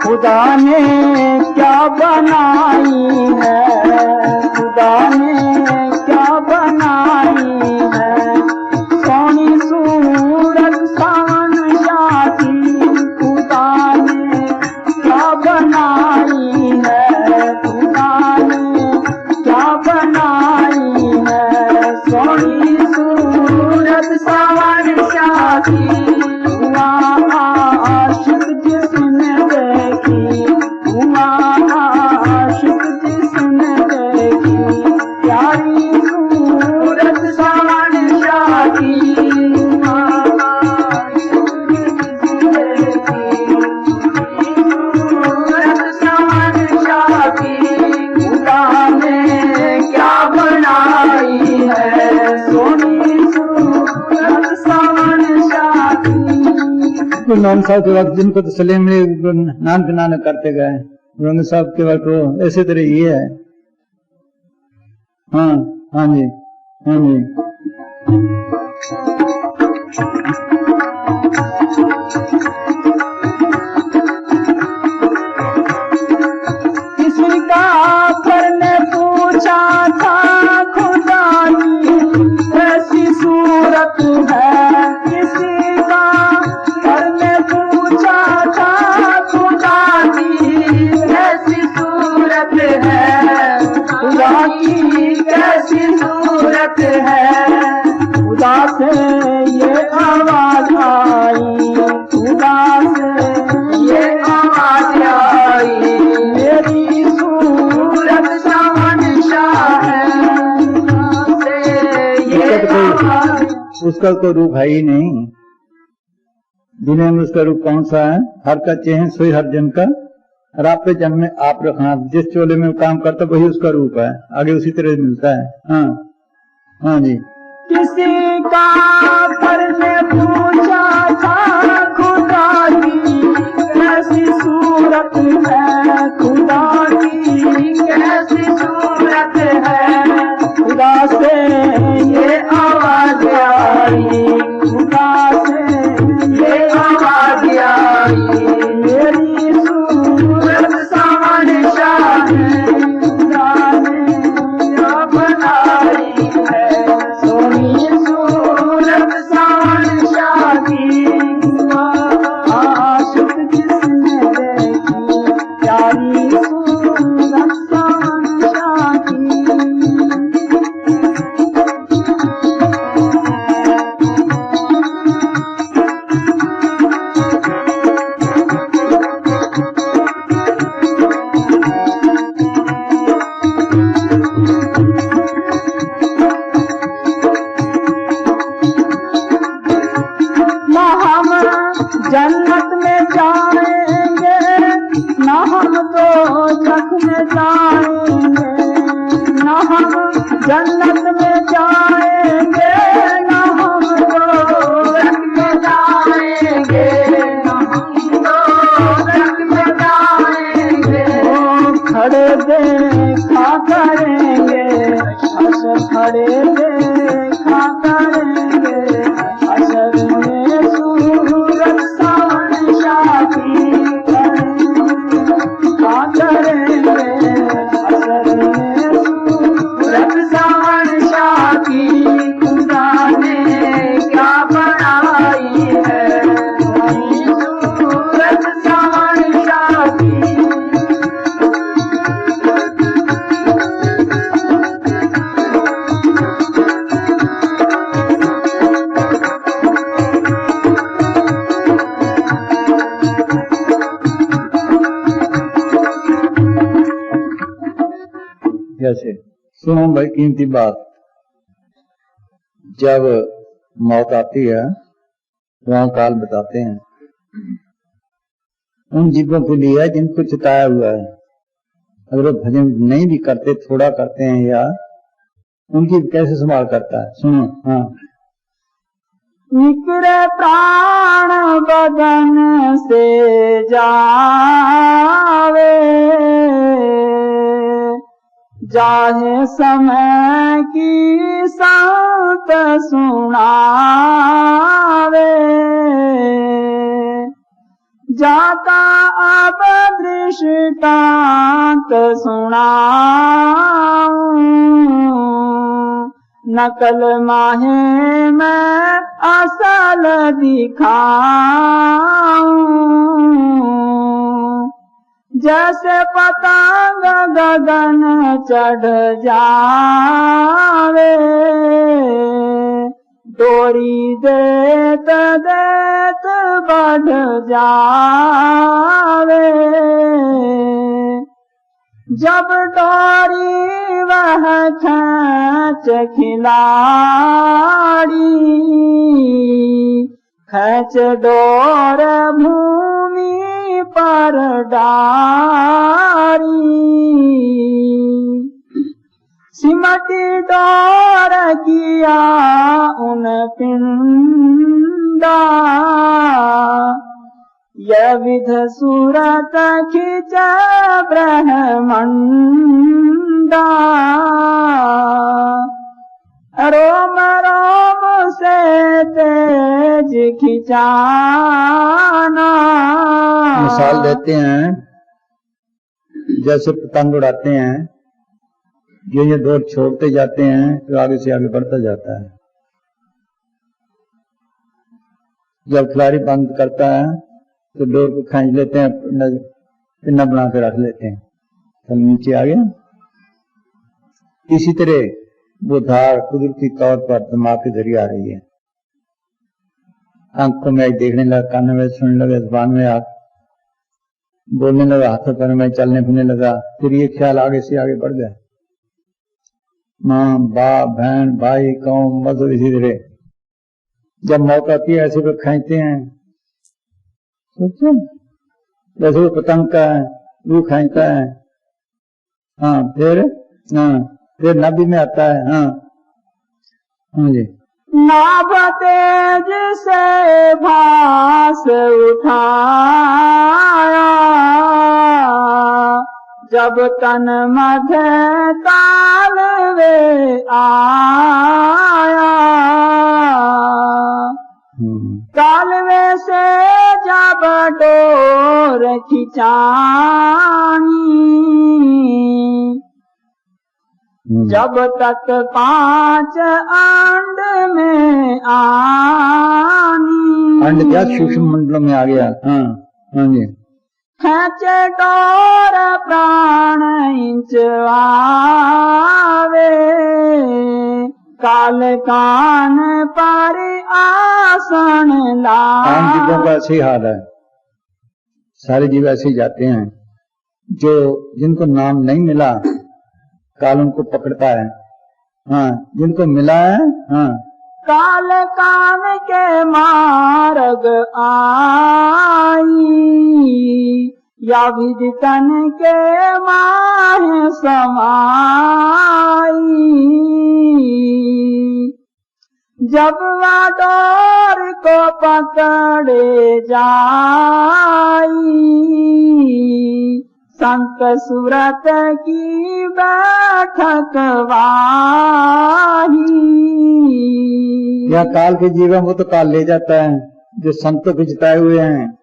खुदा ने क्या बनाई है, खुदा ने क्या बनाई है, सोनी सूरत शान शादी। खुदा ने क्या बनाई है, खुदा ने क्या बनाई है, सोनी सूरत शान शादी। आशिक जिसने देखी, आशिक जिसने देखी, प्यारी सूरत शान शादी। सूरत शान शादी। खुदा ने क्या बनाई है, सोनी सूरत शान शादी। नान साहब के वक्त जिनको तो सलीम नान पे नान करते गए, रंग साहब के वक्त वो ऐसे तरह ये है। हाँ हाँ जी हाँ जी किसी का पर ने पूछा था खुदा की कैसी सूरत है, किसी का पर ने पूछा था खुदा की कैसी सूरत है, खुदा की कैसी सूरत है। खुदा से ये आवाज आई, खुदा से ये आवाज आई, मेरी सूरत शान शाह है। ये उसका कोई रूप है ही नहीं दुनिया में। उसका रूप कौन सा है? हर का चेहन सोई हर जन का, और आप पे जन्म में आप रखना। जिस चोले में काम करता वही उसका रूप है, आगे उसी तरह मिलता है। हाँ हाँ जी किसी का पर ने पूछा था खुदा की कैसी सूरत है, खुदा की कैसी सूरत है। खुदा से ये आवाज आई, खुदा से ये आवाज आई, मेरी सूरत शान शाह है। खुदा ने क्या बनाई है, सोनी सूरत शान जन्नत में जाएंगे ना हम तो जख में जाएंगे, ना हम जन्नत में जाएंगे ना हम तो जख में जाएंगे, ना हम तो जख में जाएंगे। ओ खड़े देखा करेंगे अशर, खड़े देखा करेंगे अशर में सूरत सावन शादी करेंगे, अशर में सूरत सावन शादी खुदा ने क्या बनाई है, वही सूरत सावन शादी। जैसे सुनो भाई कीमती बात, जब मौत आती है वहाँ काल बताते हैं उन जीवों के लिए जिनको चिताया हुआ है, अगर वो भजन नहीं भी करते, थोड़ा करते हैं, या उनकी कैसे संभाल करता है। सुनो। हाँ, निकरे प्राण बदन से जावे, जाहे समय की संत सुनावे, जाता अब दृष्टांत सुनाऊं, नकल माहे मैं असल दिखाऊं, जैसे पतंग गगन चढ़ जावे, डोरी देत देत बढ़ जावे, जब डोरी वह खींच खिलाड़ी, खींच डोर भूमि पर डारी, सिमटी डोर किया उन पिंडा, यह विध सूरत खिंच ब्रह्मंडा, रोम रोम से तेज खिंचाना। मिसाल देते हैं जैसे पतंग उड़ाते हैं, ये दौड़ छोड़ते जाते हैं तो आगे से आगे बढ़ता जाता है। जब खिलाड़ी बंद करता है तो डोर को खींच लेते हैं, पिन्ना बना के रख लेते हैं, तो नीचे आ गया। इसी तरह वो धार कुदरती तौर पर दिमाग के जरिए आ रही है। आंखों में देखने लगा, कानों में सुनने लगा, जुबान में हाथ बोलने लगा, हाथों पैर में चलने फिरने लगा, फिर ये ख्याल आगे से आगे बढ़ गया। माँ बाप बहन भाई कौम मजहब, इसी तरह जब मौका आती है ऐसे को खींचते हैं। सोचो जैसे वो पतंग का है वो खींचता है, हाँ फिर नबी में आता है। हाँ हाँ जी, नाभ तेज से भास उठाया, जब तन मध्य तालवे आया, तालवे से जब डोर खिंचानी, जब तक 5 अंड में आनी, अंड क्या सूक्ष्म मंडलों में आ गया। हाँ हाँ जी, खींचे डोर प्राण इंच आवे, काल कान पर आसन आम जीवों का लावे। ऐसे ही हाल है, सारे जीव ऐसे ही जाते हैं। जो जिनको नाम नहीं मिला काल उनको पकड़ता है, हाँ जिनको मिला है हाँ काल कान के मार्ग आई, या विदितन के माहे समाई। जब वह डोर को पकड़े जाई, संत सूरत की बैठक वाही। या काल के जीवन वो तो काल ले जाता है जो संतों के जिताए हुए हैं।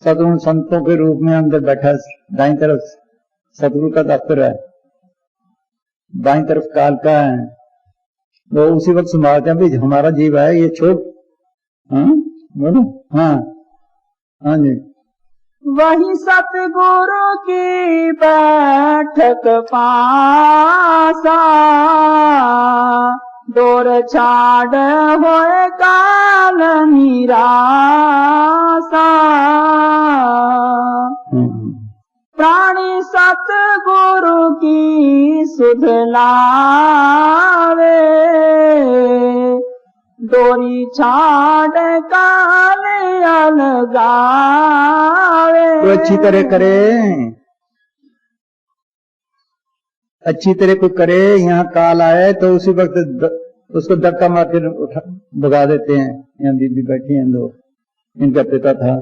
सदगुण संतों के रूप में अंदर बैठा, दाईं तरफ सतगुरु का दफ्तर है, बाईं तरफ काल का है। वो उसी वक्त संभालते हैं, भाई हमारा जीव है ये छोड़। हाँ बोलो। हाँ हाँ जी। वही सतगुरु की बैठक पासा, डोर छाड़ होए काल निरासा। प्राणी सतगुरु की सुध लावे, डोरी छाड़ काल अलगावे। तो अच्छी तरह करे, अच्छी तरह कोई करे। यहाँ काल आए तो उसी वक्त उसको धक्का मार के भगा देते हैं। यहाँ बीबी बैठी हैं दो, इनका पिता था,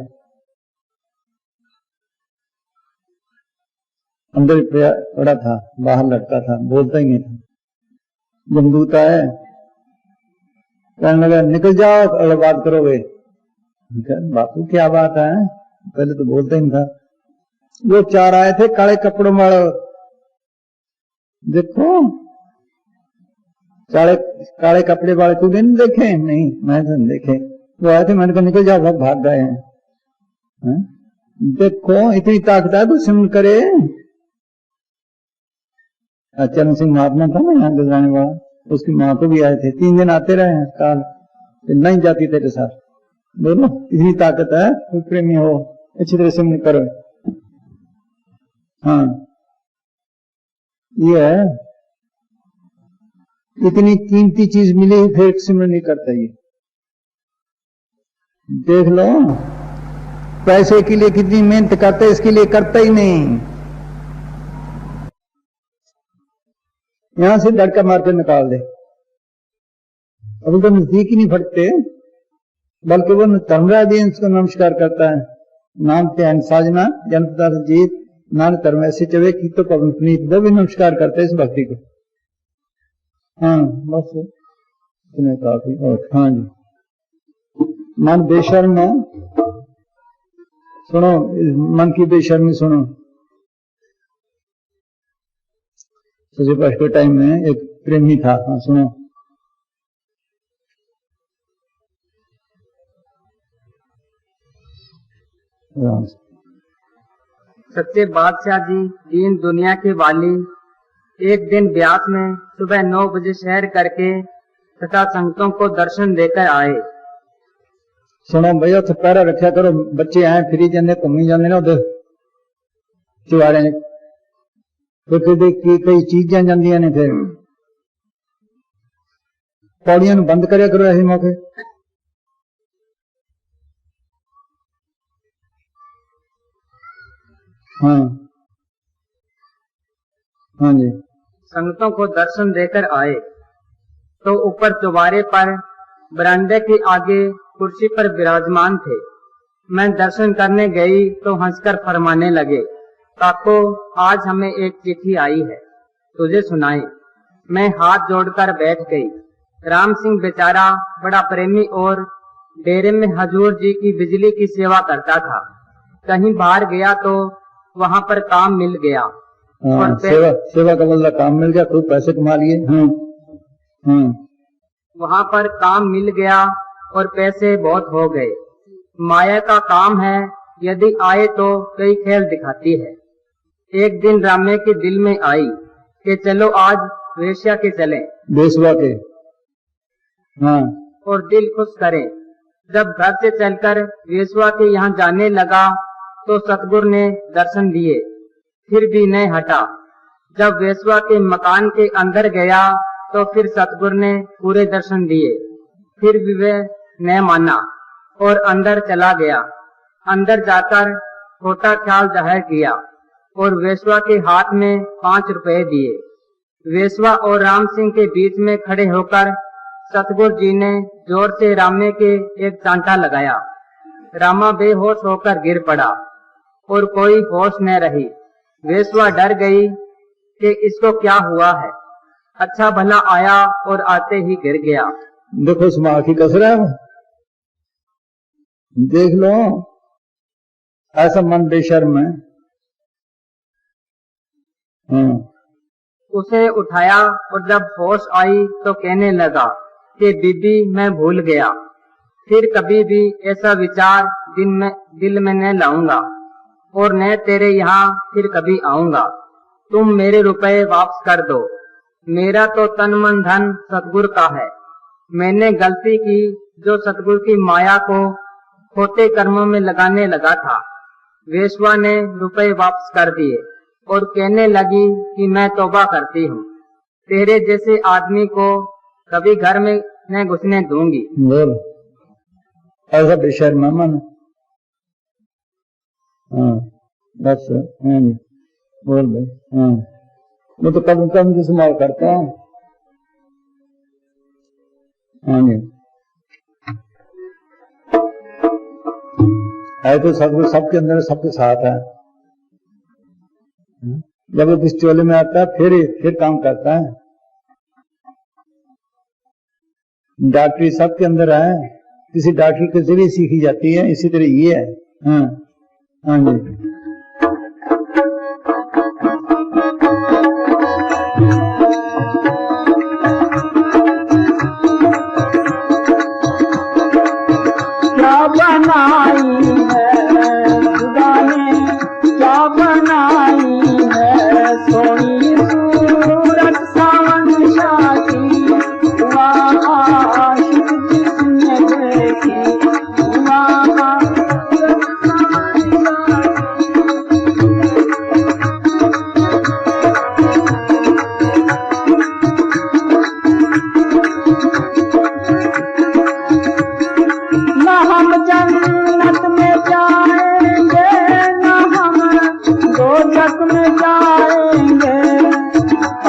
अंदर पड़ा था, बाहर लड़का था, बोलता ही नहीं था। जमदूत आए, कहने लगा निकल जाओ और बात करोगे। बापू क्या बात है, पहले तो बोलता ही नहीं था। वो चार आए थे काले कपड़ों वाले, देखो काले कपड़े वाले तूने नहीं देखे? नहीं मैं तो नहीं देखे। वो आए थे, मैंने कहा निकल जाओ, भाग गए हैं। देखो इतनी ताकत है तो सिमरन करे। चरण सिंह महात्मा था ना यहाँ गुजराने वाला, उसकी माँ को भी आए थे, 3 दिन आते रहे हैं काल, नहीं जाती तेरे साथ। बोलो इतनी ताकत है, कोई प्रेमी हो अच्छी तरह सिमरन करो। हाँ ये है, इतनी कीमती चीज मिली फिर सिमरन नहीं करता। ये देख लो, पैसे के लिए कितनी मेहनत करते, इसके लिए करता ही नहीं। यहां से धक्का मार के निकाल दे। अभी तो नजदीक ही नहीं फटते, बल्कि वो धर्मराज भी इसको नमस्कार करता है। नाम त्यान साजना जनपदा जीत नान कर्म ऐसे चवे की तो पवन पुनीत, वो भी नमस्कार करते इस भक्ति को। हाँ बस इतने काफी। और हाँ जी, मन बेशर्म है, सुनो मन की बेशर्मी सुनो। सूर्यप्रकाश के टाइम में एक प्रेमी था। हाँ सुनो। सच्चे बादशाह जी दीन दुनिया के वाली एक दिन ब्यास में सुबह 9 बजे शहर करके तथा संगतों को दर्शन देकर आए। सुनो भैया, तो पैरा रखा करो, बच्चे आए फिरी जाने घूमी जाने ना उधर चुवाड़े कई चीजा जांदियां ने, फिर पौड़ियां बंद करिया करो ऐसे मौके। हाँ हाँ जी। संगतों को दर्शन देकर आए तो ऊपर चौबारे पर बरामदे के आगे कुर्सी पर विराजमान थे। मैं दर्शन करने गई तो हंसकर फरमाने लगे, काको आज हमें एक चिट्ठी आई है, तुझे सुनाए। मैं हाथ जोड़कर बैठ गई। राम सिंह बेचारा बड़ा प्रेमी और डेरे में हजूर जी की बिजली की सेवा करता था। कहीं बाहर गया तो वहाँ पर काम मिल गया और सेवा का बदला काम मिल गया, खूब पैसे कमा लिए। वहाँ पर काम मिल गया और पैसे बहुत हो गए। माया का काम है, यदि आए तो कई खेल दिखाती है। एक दिन रामे के दिल में आई कि चलो आज वेश्या के चलें, बेसवा के। हाँ। और दिल खुश करें। जब घर से चलकर वेश्या के यहाँ जाने लगा तो सतगुरु ने दर्शन दिए, फिर भी नहीं हटा। जब वेश्या के मकान के अंदर गया तो फिर सतगुरु ने पूरे दर्शन दिए। फिर भी वे न माना और अंदर चला गया। अंदर जाकर खोटा ख्याल जाहिर किया और वेश्वा के हाथ में 5 रुपए दिए। वेश्वा और राम सिंह के बीच में खड़े होकर सतगुरु जी ने जोर से रामे के एक चांटा लगाया। रामा बेहोश होकर गिर पड़ा और कोई होश न रही। वेश्वा डर गई कि इसको क्या हुआ है। अच्छा भला आया और आते ही गिर गया। देखो उसमें आखी कसरा है, देख लो ऐसा मन बेशर्म है। उसे उठाया और जब होश आई तो कहने लगा कि बीबी मैं भूल गया, फिर कभी भी ऐसा विचार दिल में न लाऊंगा और न तेरे यहाँ फिर कभी आऊंगा। तुम मेरे रुपए वापस कर दो। मेरा तो तन मन धन सतगुरु का है। मैंने गलती की जो सतगुरु की माया को खोटे कर्मों में लगाने लगा था। वेश्वा ने रुपए वापस कर दिए और कहने लगी कि मैं तौबा करती हूँ, तेरे जैसे आदमी को कभी घर में न घुसने दूंगी। बोल ऐसा बेशर्म मन। बस बोल भाई। वो तो कदम कदम की संभाल करता है। हाँ जी, है तो सतगुरु सबके अंदर सबके साथ है। जब वो इस चोले में आता है फिर काम करता है। डॉक्टरी सबके अंदर है, किसी डॉक्टरी के जरिए सीखी जाती है, इसी तरह ये है। हाँ जी, क्या बनाई है खुदा ने, क्या बनाई है सोनी सूरत शाह की। वहाँ आशिक जिसने देखी, वहाँ न हम जन्नत में जाएंगे, न हम दोजख में जाएंगे।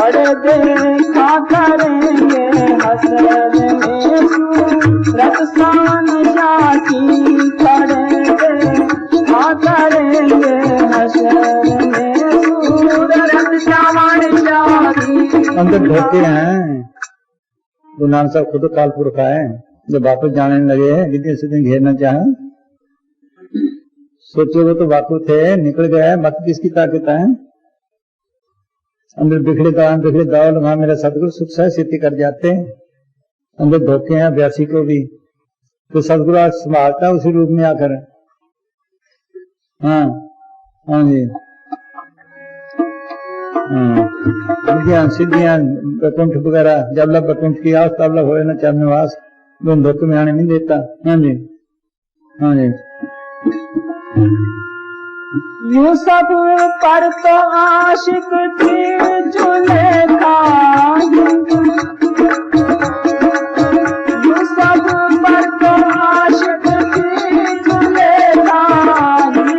अरे देखा करेंगे हसरत में सूरत शान शाह की। करेंगे करेंगे हसरत में सूरत शान शाह की। अंदर ढोके हैं। गुरु नानक साहब खुद काल पुरखा है, जब वापस जाने लगे हैं कितने से दिन घेरना चाहे। सोचो वो तो वाकु थे, निकल गया है, बाकी किसकी ताकत है। अंदर बिखड़े दाव लगा मेरा सतगुरु सुख से सिद्धि कर जाते हैं। अंदर धोखे हैं अभ्यासी को भी, तो सतगुरु आज संभालता है उसी रूप में आकर। हाँ जी, विज्ञान सिद्धियां बकुंठ वगैरह जब लग बकुंठ की आस तब लग हो ना चरणवास, धोखे में आने नहीं देता। हाँ जी, हाँ जी, यूं सब पर तो आशिक थी जुलेखा, यूं सब पर तो आशिक थी जुलेखा,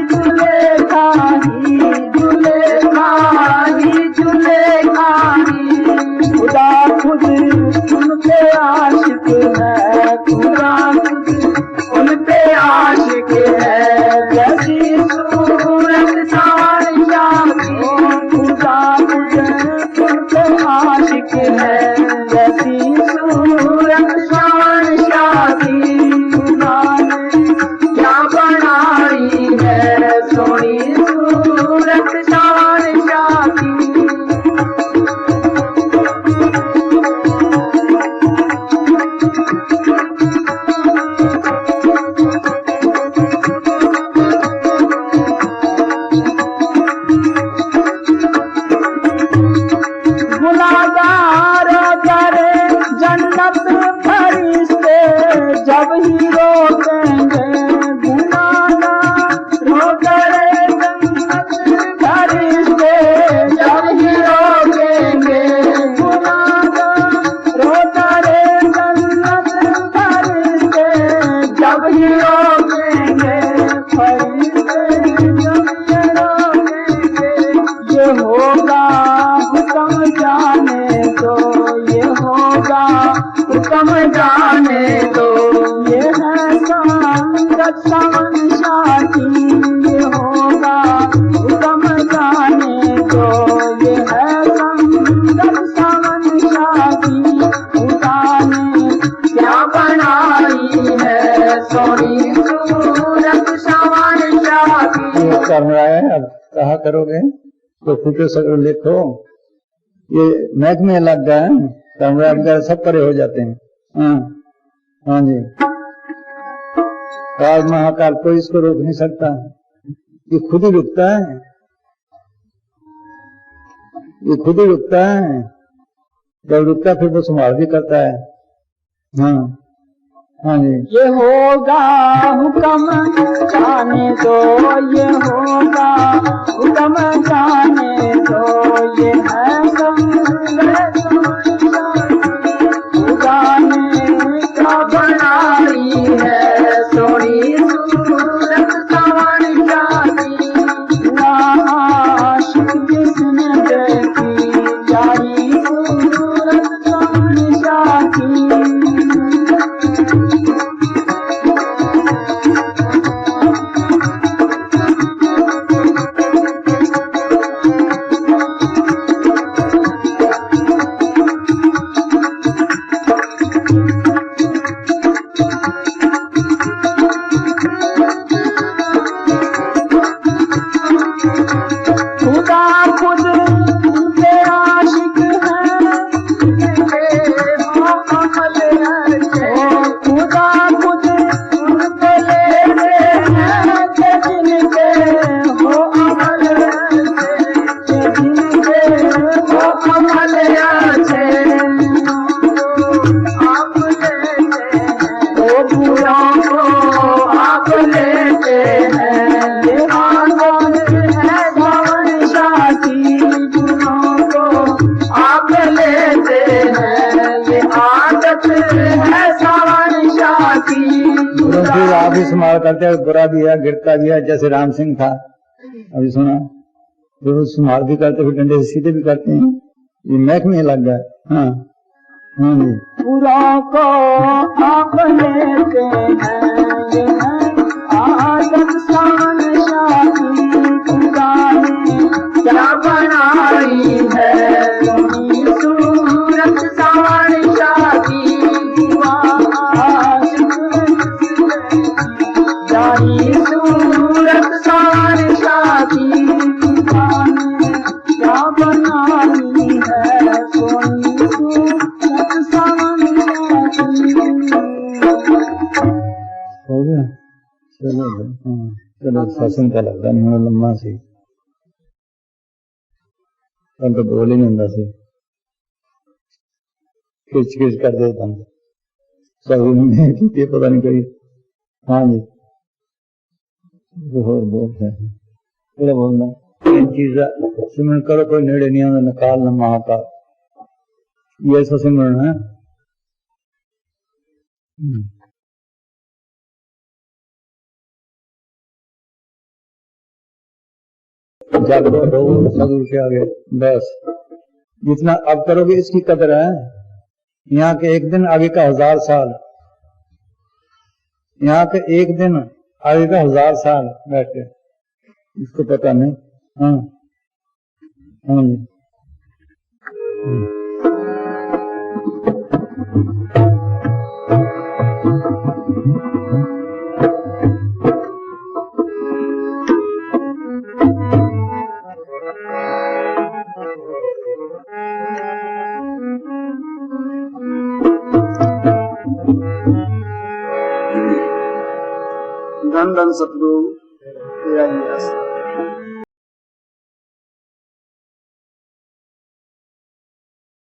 जुलेखा ही जुलेखा ही जुलेखा ही। खुदा खुद उनके आशिक है, खुदा खुद उनके आशिक है। जैसी सूरत शान शाह की, खुदा खुद उनके आशिक है। ये रोकेंगे, फरिश्ते जब ये रोकेंगे। ये होगा हुक्म जाने दो, ये होगा हुक्म जाने दो। ये है संगत सावन शाह की, ये होगा हुक्म जाने दो। ये है संगत सावन शाह की, खुदा ने क्या बनाई है सोनी सूरत सावन शाह की। ये कर रहा है, अब कहा करोगे तो फूटे सगर लिखो। ये मैच में लग गया है, कैमरा वगैरह सब परे हो जाते हैं। हाँ हाँ जी, काल महाकाल कोई इसको रोक नहीं सकता, ये खुद ही रुकता है, ये खुद ही रुकता है। जब रुकता है फिर वो संभाल भी करता है। हाँ हाँ जी, ये होगा हुक्म जाने दो, ये होगा हुक्म जाने दो। ये है संगत खुदा ने क्या बनाई है सोनी सूरत सावन शाह की। आशिक जिसने देखी जारी सूरत सावन शाह की। खुदा खुद उनके आशिक हैं, वो अमल है। खुदा खुद उनको लेते हैं, जिनके हो अमल है, जिनके हो अमल है। आप लेते हैं वो बुरों को, आप लेते हैं ये आदत है सावन शाह की। बुरों को आप लेते हैं ये आदत है सावन शाह की। फिर आप ही संभाल करते हैं, बुरा भी है, गिरता भी है, जैसे राम सिंह था अभी सुना, तो संभाल भी करते, फिर डंडे से सीधे भी करते हैं। ये मैक में लग गया। हाँ हाँ जी, बुरों को आप लेते हैं ये है आदत सावन शाह की। खुदा ने क्या बनाई है सोनी सूरत सावन शाह की। जारी सूरत सावन शाह की। खुदा ने क्या बनाई है सोनी सूरत सावन शाह की। हो गया। चलो हाँ, चलो सत्संग का लगता नहीं लम्बा सी, कल तो बोल ही नहीं होता सी, खिच खिच कर देता हूँ सब की पता नहीं करी। हाँ जी, और बोलते हैं थोड़ा बोलना, तीन चीज सिमरन करो, कोई नेड़े नहीं आना, निकाल न महाकाल, ये ऐसा सिमरन है। जागो रहो सदगुरु के आगे, बस जितना अब करोगे इसकी कदर है। यहाँ के एक दिन आगे का 1000 साल, यहाँ के एक दिन आगे का 1000 साल बैठे, इसको पता नहीं। हाँ हाँ जी, धन धन सतगुरु